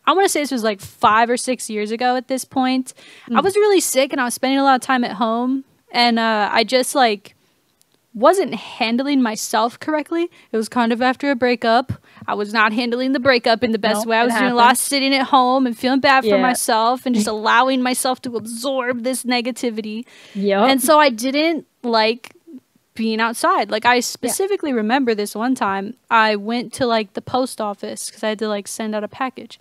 I want to say this was like 5 or 6 years ago at this point. I was really sick and I was spending a lot of time at home, and I just like wasn't handling myself correctly. It was kind of after a breakup. I was not handling the breakup in the best way. I was doing a lot of sitting at home and feeling bad for myself and just allowing myself to absorb this negativity. Yeah. And so I didn't like being outside. Like, I specifically remember this one time I went to like the post office because I had to like send out a package.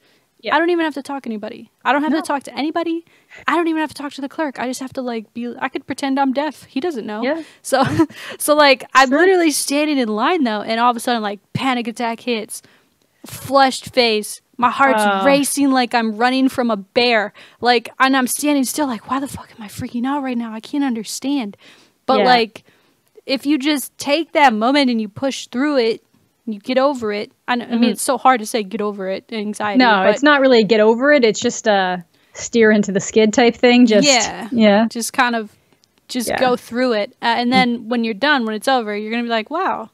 I don't even have to talk to anybody. I don't have to talk to anybody. I don't even have to talk to the clerk. I just have to like I could pretend I'm deaf. He doesn't know. Yeah. So like I'm literally standing in line though, and all of a sudden like panic attack hits, flushed face, my heart's racing like I'm running from a bear. Like, and I'm standing still like, why the fuck am I freaking out right now? I can't understand. But like, if you just take that moment and you push through it, you get over it. I mean, it's so hard to say get over it, anxiety. No, it's not really get over it. It's just a steer into the skid type thing. Just just kind of go through it. And then when you're done, when it's over, you're going to be like, wow,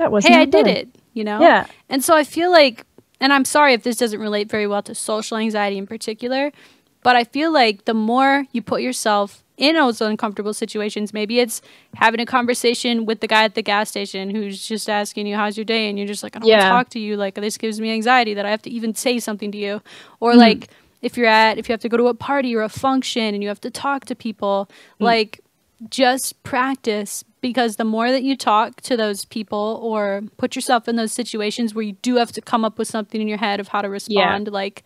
I did it, you know? Yeah. And so I feel like, and I'm sorry if this doesn't relate very well to social anxiety in particular, but I feel like the more you put yourself in those uncomfortable situations, maybe it's having a conversation with the guy at the gas station who's just asking you, how's your day? And you're just like, I don't want to talk to you. Like, this gives me anxiety that I have to even say something to you. Or like, if you have to go to a party or a function and you have to talk to people, like, just practice, because the more that you talk to those people or put yourself in those situations where you do have to come up with something in your head of how to respond, like,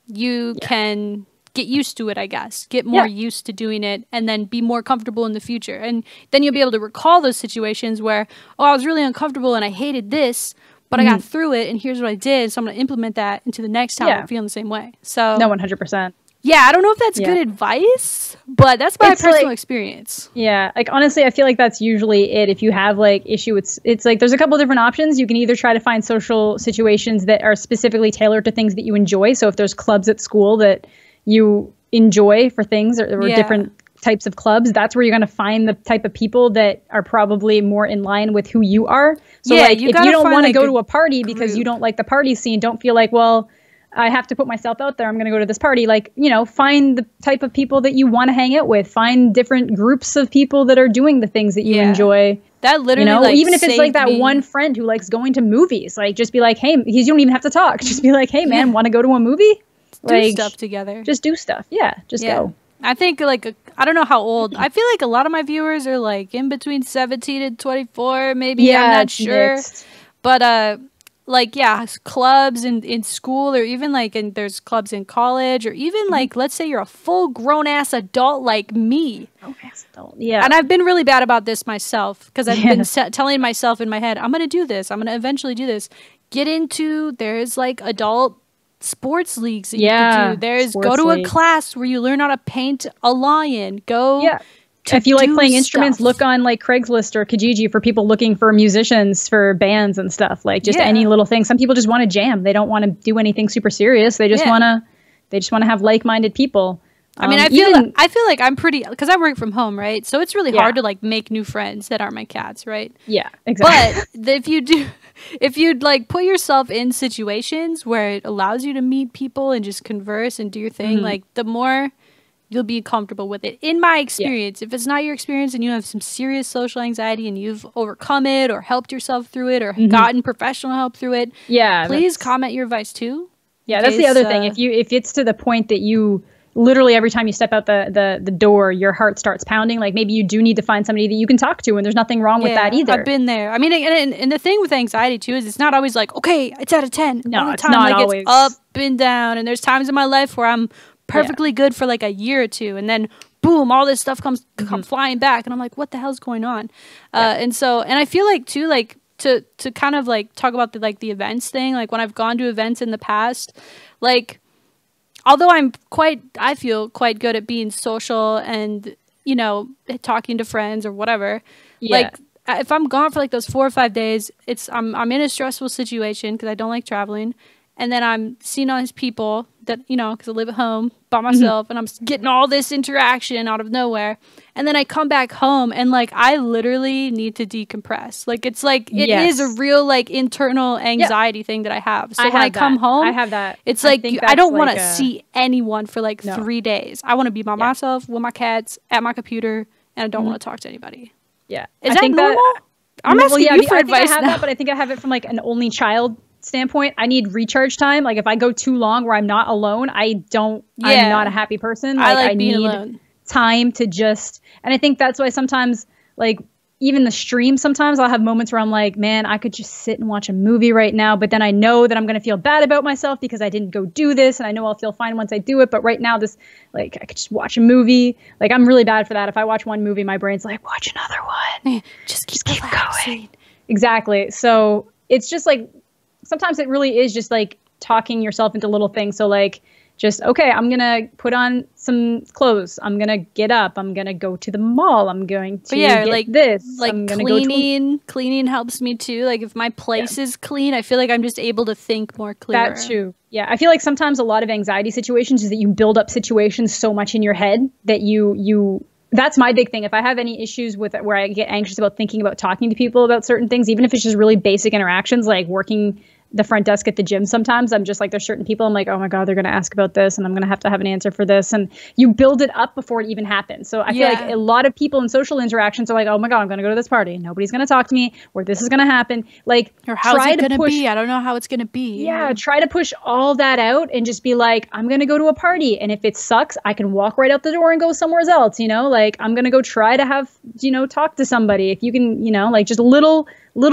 you can get used to it, I guess. Get more used to doing it, and then be more comfortable in the future. And then you'll be able to recall those situations where, oh, I was really uncomfortable and I hated this, but I got through it, and here's what I did, so I'm going to implement that into the next time I'm feeling the same way. So no, 100%. Yeah, I don't know if that's good advice, but that's my personal experience. Yeah, like, honestly, I feel like that's usually it. If you have like issue, it's like there's a couple different options. You can either try to find social situations that are specifically tailored to things that you enjoy. So if there's clubs at school that you enjoy for things, or different types of clubs, that's where you're going to find the type of people that are probably more in line with who you are. So like, if you don't want to go to a party because you don't like the party scene, don't feel like, well, I have to put myself out there, I'm going to go to this party. Like, you know, find the type of people that you want to hang out with. Find different groups of people that are doing the things that you enjoy. That literally, you know, like, even if it's like that one friend who likes going to movies, like, just be like, hey, you don't even have to talk. Just be like, hey, man, want to go to a movie? Do stuff together. Just do stuff. Yeah, just go. I think, like, I don't know how old. I feel like a lot of my viewers are like in between 17 and 24, maybe. Yeah, I'm not sure. Mixed. But like, clubs in school, or even like there's clubs in college, or even like, let's say you're a full grown ass adult like me. Yeah. And I've been really bad about this myself, because I've been telling myself in my head, I'm going to do this. I'm going to eventually do this. There's like adult sports leagues that you can do. There's go to a class where you learn how to paint a lion. If you like playing instruments, look on like Craigslist or Kijiji for people looking for musicians for bands and stuff. Like, just any little thing. Some people just want to jam. They don't want to do anything super serious. They just want to have like-minded people. I mean, I feel like I'm pretty, because I work from home, right? So it's really hard to like make new friends that aren't my cats, right? Yeah, exactly. But if you like put yourself in situations where it allows you to meet people and just converse and do your thing, like, the more you'll be comfortable with it. In my experience, if it's not your experience and you have some serious social anxiety and you've overcome it or helped yourself through it or gotten professional help through it, please comment your advice too. Yeah, that's the other thing. If it's to the point that you literally every time you step out the door, your heart starts pounding, like, maybe you do need to find somebody that you can talk to, and there's nothing wrong with that either. I've been there. I mean, and the thing with anxiety too is it's not always like, okay, it's out of 10. No, it's not always. It's up and down, and there's times in my life where I'm perfectly good for like a year or two, and then boom, all this stuff comes flying back, and I'm like, what the hell's going on? And I feel like too, like, to kind of like talk about the events thing, like, when I've gone to events in the past, like, although I feel quite good at being social and, you know, talking to friends or whatever, like, if I'm gone for like those 4 or 5 days, I'm in a stressful situation because I don't like traveling. And then I'm seeing all these people that, you know, because I live at home by myself, and I'm getting all this interaction out of nowhere. And then I come back home and, like, I literally need to decompress. Like, it's like, it is a real, like, internal anxiety thing that I have. So when I come home, I have that. It's like, I don't want to see anyone for like 3 days. I want to be by myself with my cats at my computer, and I don't want to talk to anybody. Yeah. Is that normal? I'm asking you for advice I have now. that, but I think I have it from like an only child standpoint. I need recharge time. Like if I go too long where I'm not alone, I'm not a happy person. Like, I being need alone. time to just, and I think that's why sometimes like even the stream, sometimes I'll have moments where I'm like, man, I could just sit and watch a movie right now. But then I know that I'm going to feel bad about myself because I didn't go do this. And I know I'll feel fine once I do it. But right now I could just watch a movie. Like I'm really bad for that. If I watch one movie, my brain's like, watch another one. Just keep going. Exactly. So it's just like, sometimes it really is just like talking yourself into little things. So like, just, okay, I'm going to put on some clothes. I'm going to get up. I'm going to go to the mall. I'm going to get this. Like cleaning helps me too. Like if my place is clean, I feel like I'm just able to think more clearly. That too. Yeah. I feel like sometimes a lot of anxiety situations is that you build up situations so much in your head that that's my big thing. If I have any issues with it where I get anxious about thinking about talking to people about certain things, even if it's just really basic interactions, like working the front desk at the gym, sometimes I'm just like, there's certain people I'm like, oh my God, they're going to ask about this and I'm going to have an answer for this. And you build it up before it even happens. So I feel like a lot of people in social interactions are like, oh my God, I'm going to go to this party. Nobody's going to talk to me, or this is going to happen. Like, or how's it going to be? I don't know how it's going to be. Yeah. Try to push all that out and just be like, I'm going to go to a party. And if it sucks, I can walk right out the door and go somewhere else, like I'm going to go try to have, talk to somebody. If you can, like just little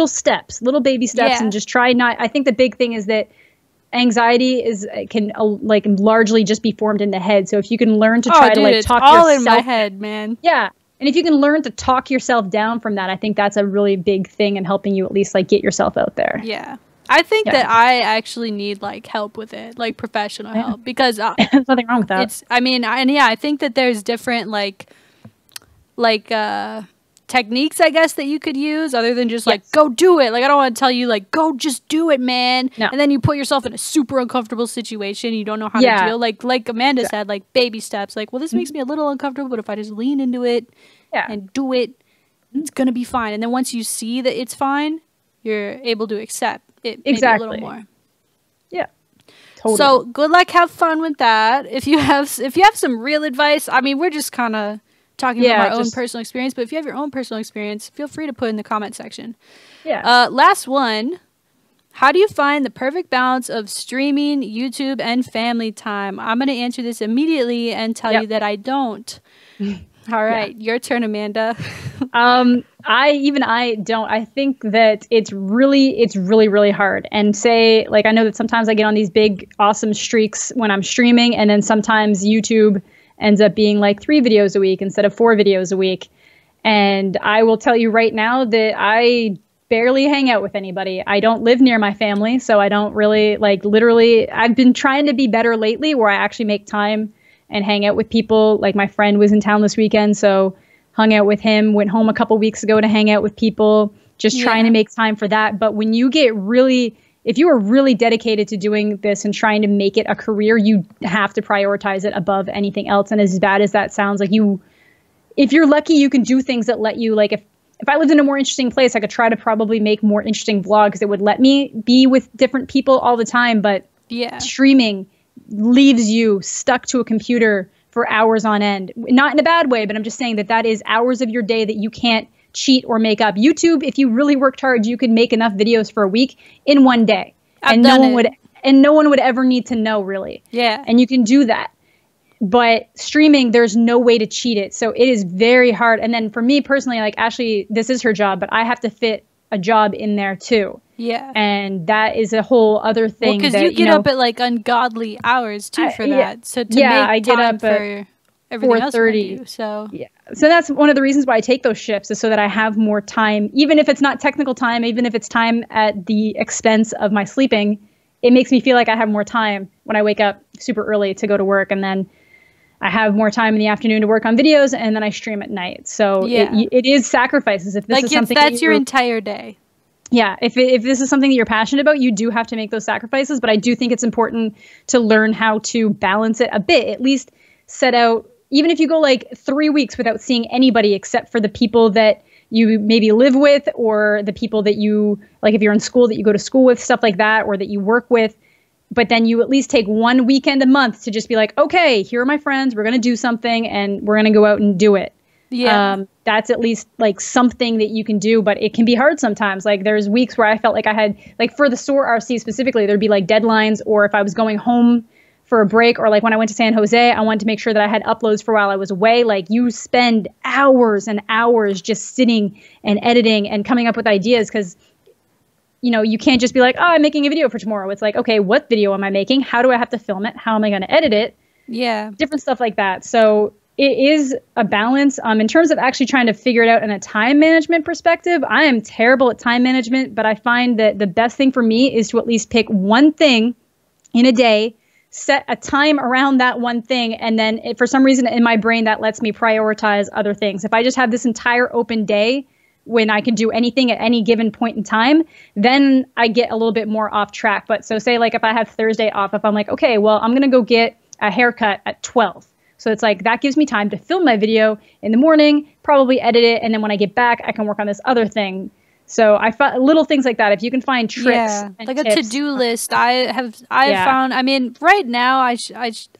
steps, little baby steps, and just try not. I think the big thing is that anxiety can largely just be formed in the head. So if you can learn to try to talk yourself, all in my head, man. Yeah. And if you can learn to talk yourself down from that, I think that's a really big thing in helping you at least get yourself out there. Yeah. I think that I actually need help with it, professional help, because there's nothing wrong with that. I think that there's different techniques, I guess, that you could use other than just go do it. I don't want to tell you go just do it, man. No. And then you put yourself in a super uncomfortable situation. You don't know how to deal. Like Amanda said, baby steps. Well, this makes me a little uncomfortable, but if I just lean into it and do it, it's gonna be fine. And then once you see that it's fine, you're able to accept it maybe a little more. Yeah. Totally. So good luck, have fun with that. If you have some real advice, we're just kind of talking about our own personal experience, but if you have your own personal experience, feel free to put in the comment section. Yeah. Last one. How do you find the perfect balance of streaming, YouTube, and family time? I'm going to answer this immediately and tell you that I don't. All right. Your turn, Amanda. I don't. I think that it's really hard. And I know that sometimes I get on these big, awesome streaks when I'm streaming, and then sometimes YouTube ends up being 3 videos a week instead of 4 videos a week. And I will tell you right now that I barely hang out with anybody. I don't live near my family, so I don't really literally. I've been trying to be better lately where I actually make time and hang out with people. My friend was in town this weekend, so hung out with him, went home a couple weeks ago to hang out with people, just trying to make time for that. But when you get if you are really dedicated to doing this and trying to make it a career, you have to prioritize it above anything else. And as bad as that sounds, if you're lucky, you can do things that let you, if I lived in a more interesting place, I could try to probably make more interesting vlogs that would let me be with different people all the time. But streaming leaves you stuck to a computer for hours on end. Not in a bad way, but I'm just saying that is hours of your day that you can't cheat or make up. YouTube, if you really worked hard, you could make enough videos for a week in one day. No one would ever need to know, really. Yeah. And you can do that. But streaming, there's no way to cheat it. So it is very hard. And then for me personally, Ashley, this is her job, but I have to fit a job in there too. Yeah. And that is a whole other thing. Because you get up at ungodly hours too for that. So I get up for everything 4:30. Else so that's one of the reasons why I take those shifts, is so that I have more time, even if it's not technical time, even if it's time at the expense of my sleeping. It makes me feel like I have more time when I wake up super early to go to work, and then I have more time in the afternoon to work on videos, and then I stream at night. So it is sacrifices. If this is something that's your entire day. Yeah, if this is something that you're passionate about, you do have to make those sacrifices. But I do think it's important to learn how to balance it a bit. At least set out, even if you go 3 weeks without seeing anybody except for the people that you maybe live with, or the people that you, if you're in school, that you go to school with, stuff like that, or that you work with. But then you at least take 1 weekend a month to just be okay, here are my friends. We're going to do something, and we're going to go out and do it. That's at least like something that you can do, but it can be hard sometimes. Like there's weeks where I felt like I had, like for the SOAR RC specifically, there'd be like deadlines, or if I was going home for a break, or like when I went to San Jose, I wanted to make sure that I had uploads for while I was away. Like you spend hours and hours just sitting and editing and coming up with ideas, because you know, you can't just be like, oh, I'm making a video for tomorrow. It's like, okay, what video am I making? How do I have to film it? How am I going to edit it? Yeah. Different stuff like that. So it is a balance. In terms of actually trying to figure it out in a time management perspective, I am terrible at time management, but I find that the best thing for me is to at least pick one thing in a day, set a time around that one thing, and then for some reason in my brain that lets me prioritize other things. If I just have this entire open day when I can do anything at any given point in time, then I get a little bit more off track. But so say like if I have Thursday off, if I'm like, okay, well, I'm going to go get a haircut at 12. So it's like that gives me time to film my video in the morning, probably edit it, and then when I get back, I can work on this other thing. So I find little things like that. If you can find tricks, and like tips, a to-do list. I have found. I mean, right now, I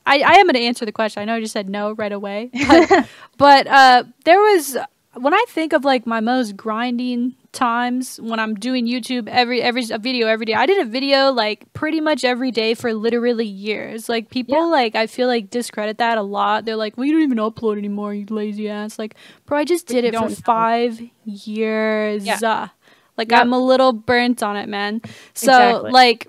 am going to answer the question. I know I just said no right away, but there was, when I think of like my most grinding times when I'm doing YouTube a video every day. I did a video like pretty much every day for literally years. Like people like I feel like discredit that a lot. They're like, well, you don't even upload anymore, you lazy ass. Like, bro, I just did it for 5 years. Like I'm a little burnt on it, man. So like,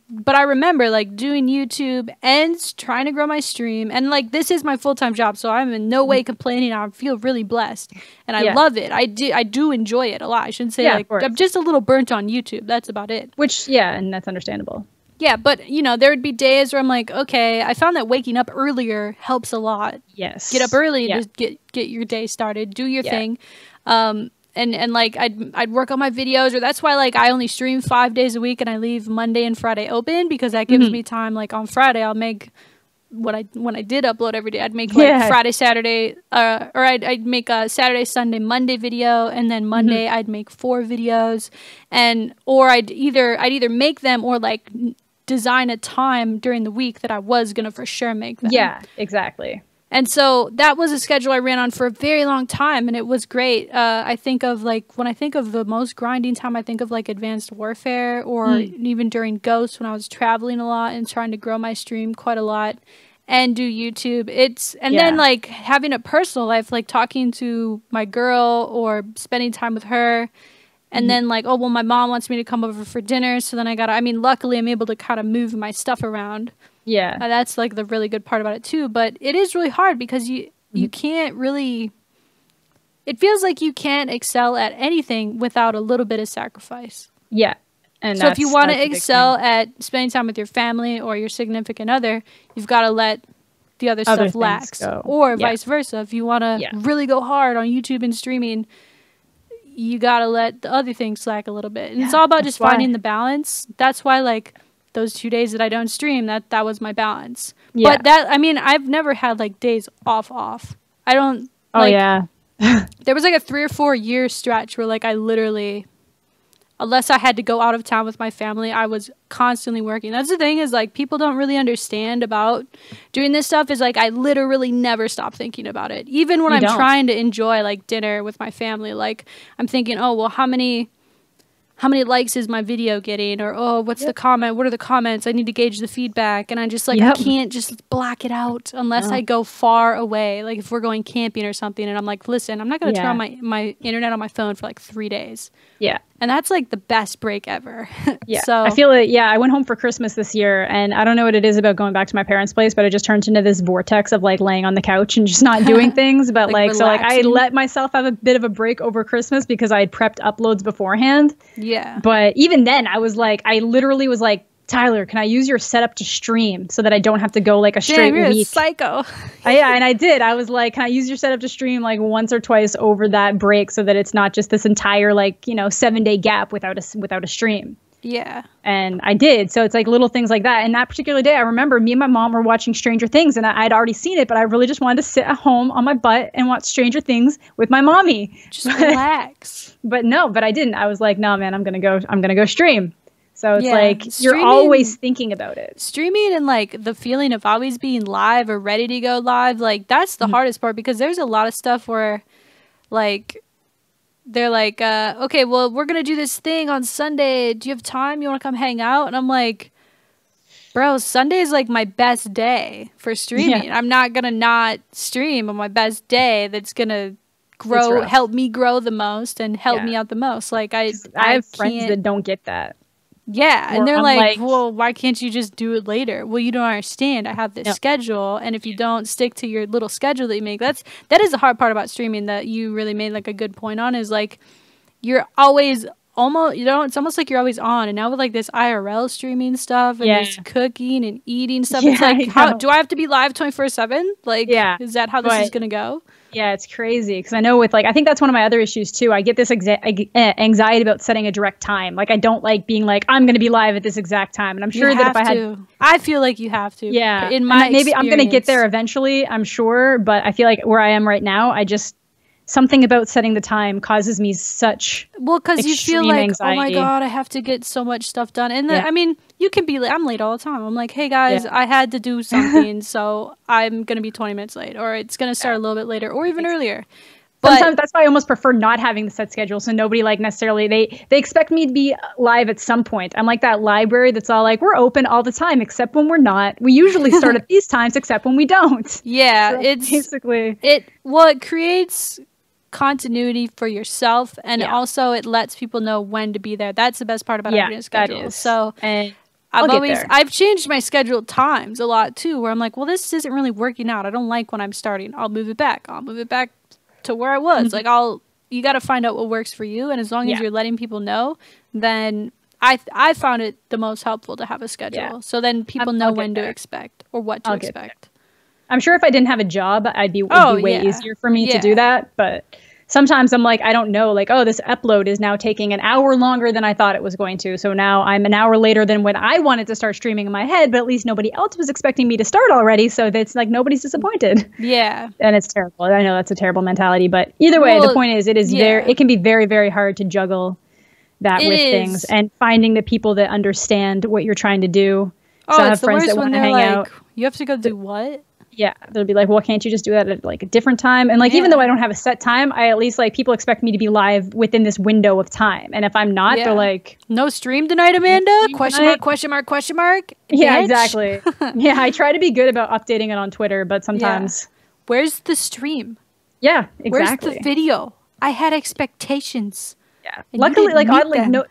but I remember like doing YouTube and trying to grow my stream, and like this is my full-time job, so I'm in no way complaining. I feel really blessed, and I love it. I do enjoy it a lot. I shouldn't say like I'm just a little burnt on YouTube. That's about it. Which and that's understandable. Yeah, but you know there would be days where I'm like, okay, I found that waking up earlier helps a lot. Yes, get up early and just get your day started. Do your thing. And like I'd work on my videos, or that's why like I only stream 5 days a week and I leave Monday and Friday open, because that gives me time. Like on Friday I'll make when I did upload every day, I'd make like Friday, Saturday, or I'd make a Saturday, Sunday, Monday video, and then Monday I'd make 4 videos, or I'd either make them or like design a time during the week that I was gonna for sure make them. Yeah, exactly. And so that was a schedule I ran on for a very long time, and it was great. I think of like, when I think of the most grinding time, I think of like Advanced Warfare, or even during Ghost when I was traveling a lot and trying to grow my stream quite a lot and do YouTube. Then like having a personal life, like talking to my girl or spending time with her. And then like, oh, well, my mom wants me to come over for dinner. So then luckily I'm able to kind of move my stuff around. Yeah. That's like the really good part about it too. But it is really hard because you can't really, it feels like you can't excel at anything without a little bit of sacrifice. Yeah. And so if you want to excel at spending time with your family or your significant other, you've got to let the other stuff lax. Or vice versa. If you want to really go hard on YouTube and streaming, you got to let the other things slack a little bit. And it's all about just finding the balance. That's why like those 2 days that I don't stream, that was my balance. Yeah. But I've never had like days off. I don't. There was like a 3 or 4 year stretch where like I literally, unless I had to go out of town with my family, I was constantly working. That's the thing, is like people don't really understand about doing this stuff, is like I literally never stop thinking about it. Even when I'm trying to enjoy like dinner with my family, like I'm thinking, oh, well, how many likes is my video getting? Or, oh, what's the comment? What are the comments? I need to gauge the feedback. And I just like, I can't just black it out unless I go far away. Like if we're going camping or something and I'm like, listen, I'm not going to turn on my internet on my phone for like 3 days. Yeah. And that's like the best break ever. So I feel it. Yeah. I went home for Christmas this year, and I don't know what it is about going back to my parents' place, but it just turned into this vortex of like laying on the couch and just not doing things. But like so like I let myself have a bit of a break over Christmas because I had prepped uploads beforehand. Yeah. But even then I literally was like, Tyler, can I use your setup to stream so that I don't have to go like a straight you're week? A psycho. And I did. I was like, can I use your setup to stream like once or twice over that break so that it's not just this entire like, 7-day gap without a stream? Yeah. And I did. So it's like little things like that. And that particular day, I remember me and my mom were watching Stranger Things, and I'd already seen it, but I really just wanted to sit at home on my butt and watch Stranger Things with my mommy. Just relax. But I didn't. I was like, no, man, I'm going to go stream. So it's like you're always thinking about it. Streaming and like the feeling of always being live or ready to go live, like that's the hardest part, because there's a lot of stuff where like, they're like, okay, well, we're going to do this thing on Sunday. Do you have time? You want to come hang out? And I'm like, bro, Sunday is like my best day for streaming. I'm not going to not stream on my best day. That's going to help me grow the most and help me out the most. Like, I have friends that don't get that. Yeah, and they're like, well, why can't you just do it later? Well, you don't understand. I have this schedule, and if you don't stick to your little schedule that you make, that is the hard part about streaming that you really made like a good point on, is like you're always almost, it's almost like you're always on. And now with like this IRL streaming stuff and this cooking and eating stuff, it's like, how do I have to be live 24/7? Like, is that how this is gonna go? Yeah, it's crazy because I know with like, I think that's one of my other issues too. I get this anxiety about setting a direct time. Like, I don't like being like, I'm going to be live at this exact time. And I'm sure that if I had, I feel like you have to. Yeah, in my maybe I'm going to get there eventually, I'm sure. But I feel like where I am right now, something about setting the time causes me such because you feel like anxiety. Oh my god, I have to get so much stuff done. And I mean, you can be I'm late all the time. I'm like, hey guys, I had to do something, so I'm gonna be 20 minutes late, or it's gonna start a little bit later, or even earlier. But sometimes that's why I almost prefer not having the set schedule, so nobody like necessarily they expect me to be live at some point. I'm like that library that's all like, we're open all the time except when we're not. We usually start at these times except when we don't. Yeah, so it's basically it creates continuity for yourself, and also it lets people know when to be there. That's the best part about having a schedule. So and I've changed my scheduled times a lot too, where I'm like, well, this isn't really working out. I don't like when I'm starting. I'll move it back to where I was. Like, you got to find out what works for you, and as long as you're letting people know, then I found it the most helpful to have a schedule, so then people know when to expect or what to expect. I'm sure if I didn't have a job, it'd be way easier for me to do that. But sometimes I'm like, I don't know, like, oh, this upload is now taking an hour longer than I thought it was going to. So now I'm an hour later than when I wanted to start streaming in my head, but at least nobody else was expecting me to start already. So that's like, nobody's disappointed. Yeah. And it's terrible. I know that's a terrible mentality, but either way, the point is, it can be very, very hard to juggle that with things and finding the people that understand what you're trying to do. Oh, so it's the worst when they're like, you have to go do what? Yeah, they'll be like, well, can't you just do that at like a different time? And like, even though I don't have a set time, I at least like people expect me to be live within this window of time. And if I'm not, they're like, no stream tonight, Amanda? Question mark, question mark, question mark. Yeah, exactly. Yeah, I try to be good about updating it on Twitter, but sometimes. Where's the stream? Yeah, exactly. Where's the video? I had expectations. Yeah. Luckily, like, oddly, no.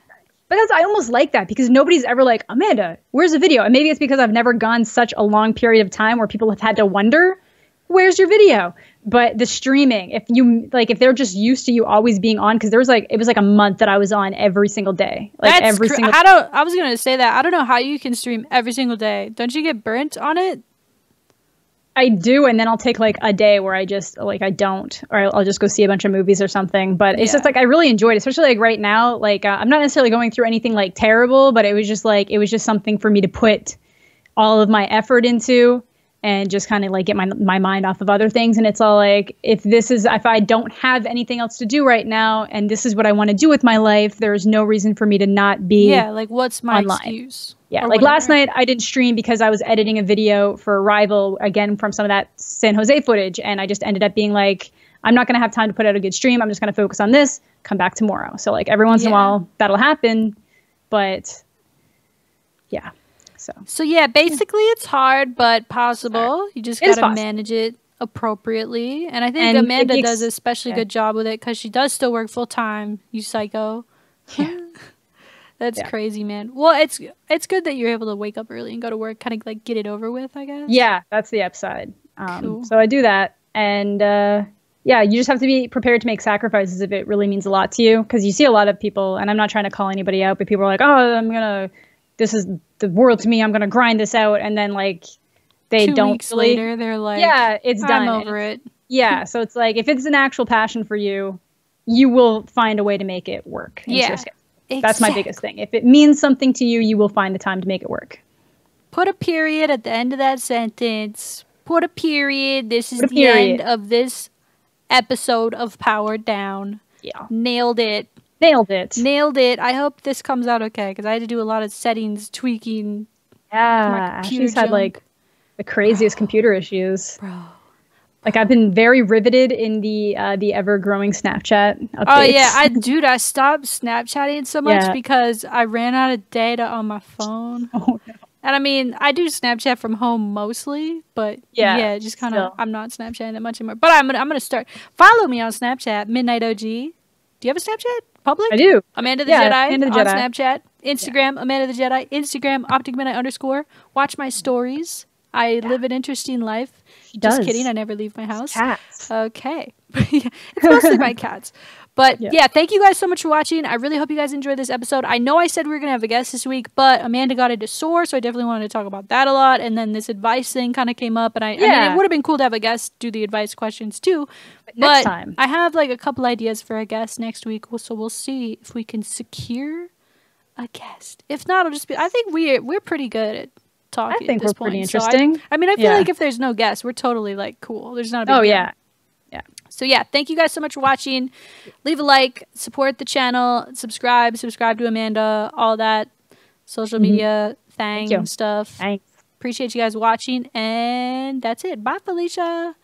Because I almost like that because nobody's ever like, Amanda, where's the video? And maybe it's because I've never gone such a long period of time where people have had to wonder, where's your video? But the streaming, if they're just used to you always being on, because it was like a month that I was on every single day. Like I was going to say that. I don't know how you can stream every single day. Don't you get burnt on it? I do, and then I'll take like a day where I just I don't, or I'll just go see a bunch of movies or something. But it's just like I really enjoyed it, especially like right now. Like I'm not necessarily going through anything like terrible, but it was just something for me to put all of my effort into and just kind of like get my mind off of other things. And it's all like, if I don't have anything else to do right now, and this is what I want to do with my life, there is no reason for me to not be like what's my online. Excuse? Yeah, like last night I didn't stream because I was editing a video for Rival, again, from some of that San Jose footage. And I just ended up being like, I'm not going to have time to put out a good stream. I'm just going to focus on this, come back tomorrow. So like every once in a while that'll happen. But yeah. So yeah, basically it's hard, but possible. You just got to manage it appropriately. And I think Amanda does an especially good job with it because she does still work full time. You psycho. Yeah. That's crazy, man. Well, it's good that you're able to wake up early and go to work, kind of like get it over with, I guess. Yeah, that's the upside. Cool. So I do that. And you just have to be prepared to make sacrifices if it really means a lot to you. Because you see a lot of people, and I'm not trying to call anybody out, but people are like, oh, this is the world to me. I'm going to grind this out. And then like they 2 don't weeks later, they're like, yeah, it's done. I'm over it. Yeah. So it's like, if it's an actual passion for you, you will find a way to make it work. Yeah. That's my biggest thing. If it means something to you, you will find the time to make it work. Put a period at the end of that sentence. Put a period. This is the end of this episode of Powered Down. Yeah. Nailed it. I hope this comes out okay because I had to do a lot of settings, tweaking. Yeah. She's had like the craziest computer issues. Bro. Like I've been very riveted in the ever growing Snapchat updates. Oh yeah, I stopped Snapchatting so much because I ran out of data on my phone. Oh no. And I mean, I do Snapchat from home mostly, but yeah just kind of I'm not Snapchatting that much anymore. But I'm gonna start. Follow me on Snapchat, MiDNiTE OG. Do you have a Snapchat? Public? I do. Amanda the Jedi on Snapchat. Instagram, Amanda the Jedi. Instagram, OpticMidnight_. Watch my stories. I live an interesting life. Just kidding. I never leave my house. Cats. Okay. It's mostly my cats. But yeah, thank you guys so much for watching. I really hope you guys enjoyed this episode. I know I said we were going to have a guest this week, but Amanda got into SOAR, so I definitely wanted to talk about that a lot. And then this advice thing kind of came up. And I mean, it would have been cool to have a guest do the advice questions too. But next time. I have like a couple ideas for a guest next week. So we'll see if we can secure a guest. If not, it'll just be, I think we're pretty good at talking. I think at this we're pretty point. interesting. So I mean, I feel like if there's no guest, we're totally like cool. There's not a big deal. Yeah. So yeah, thank you guys so much for watching. Leave a like, support the channel, subscribe to Amanda, all that social media stuff. Thanks. Appreciate you guys watching, and that's it. Bye, Felicia.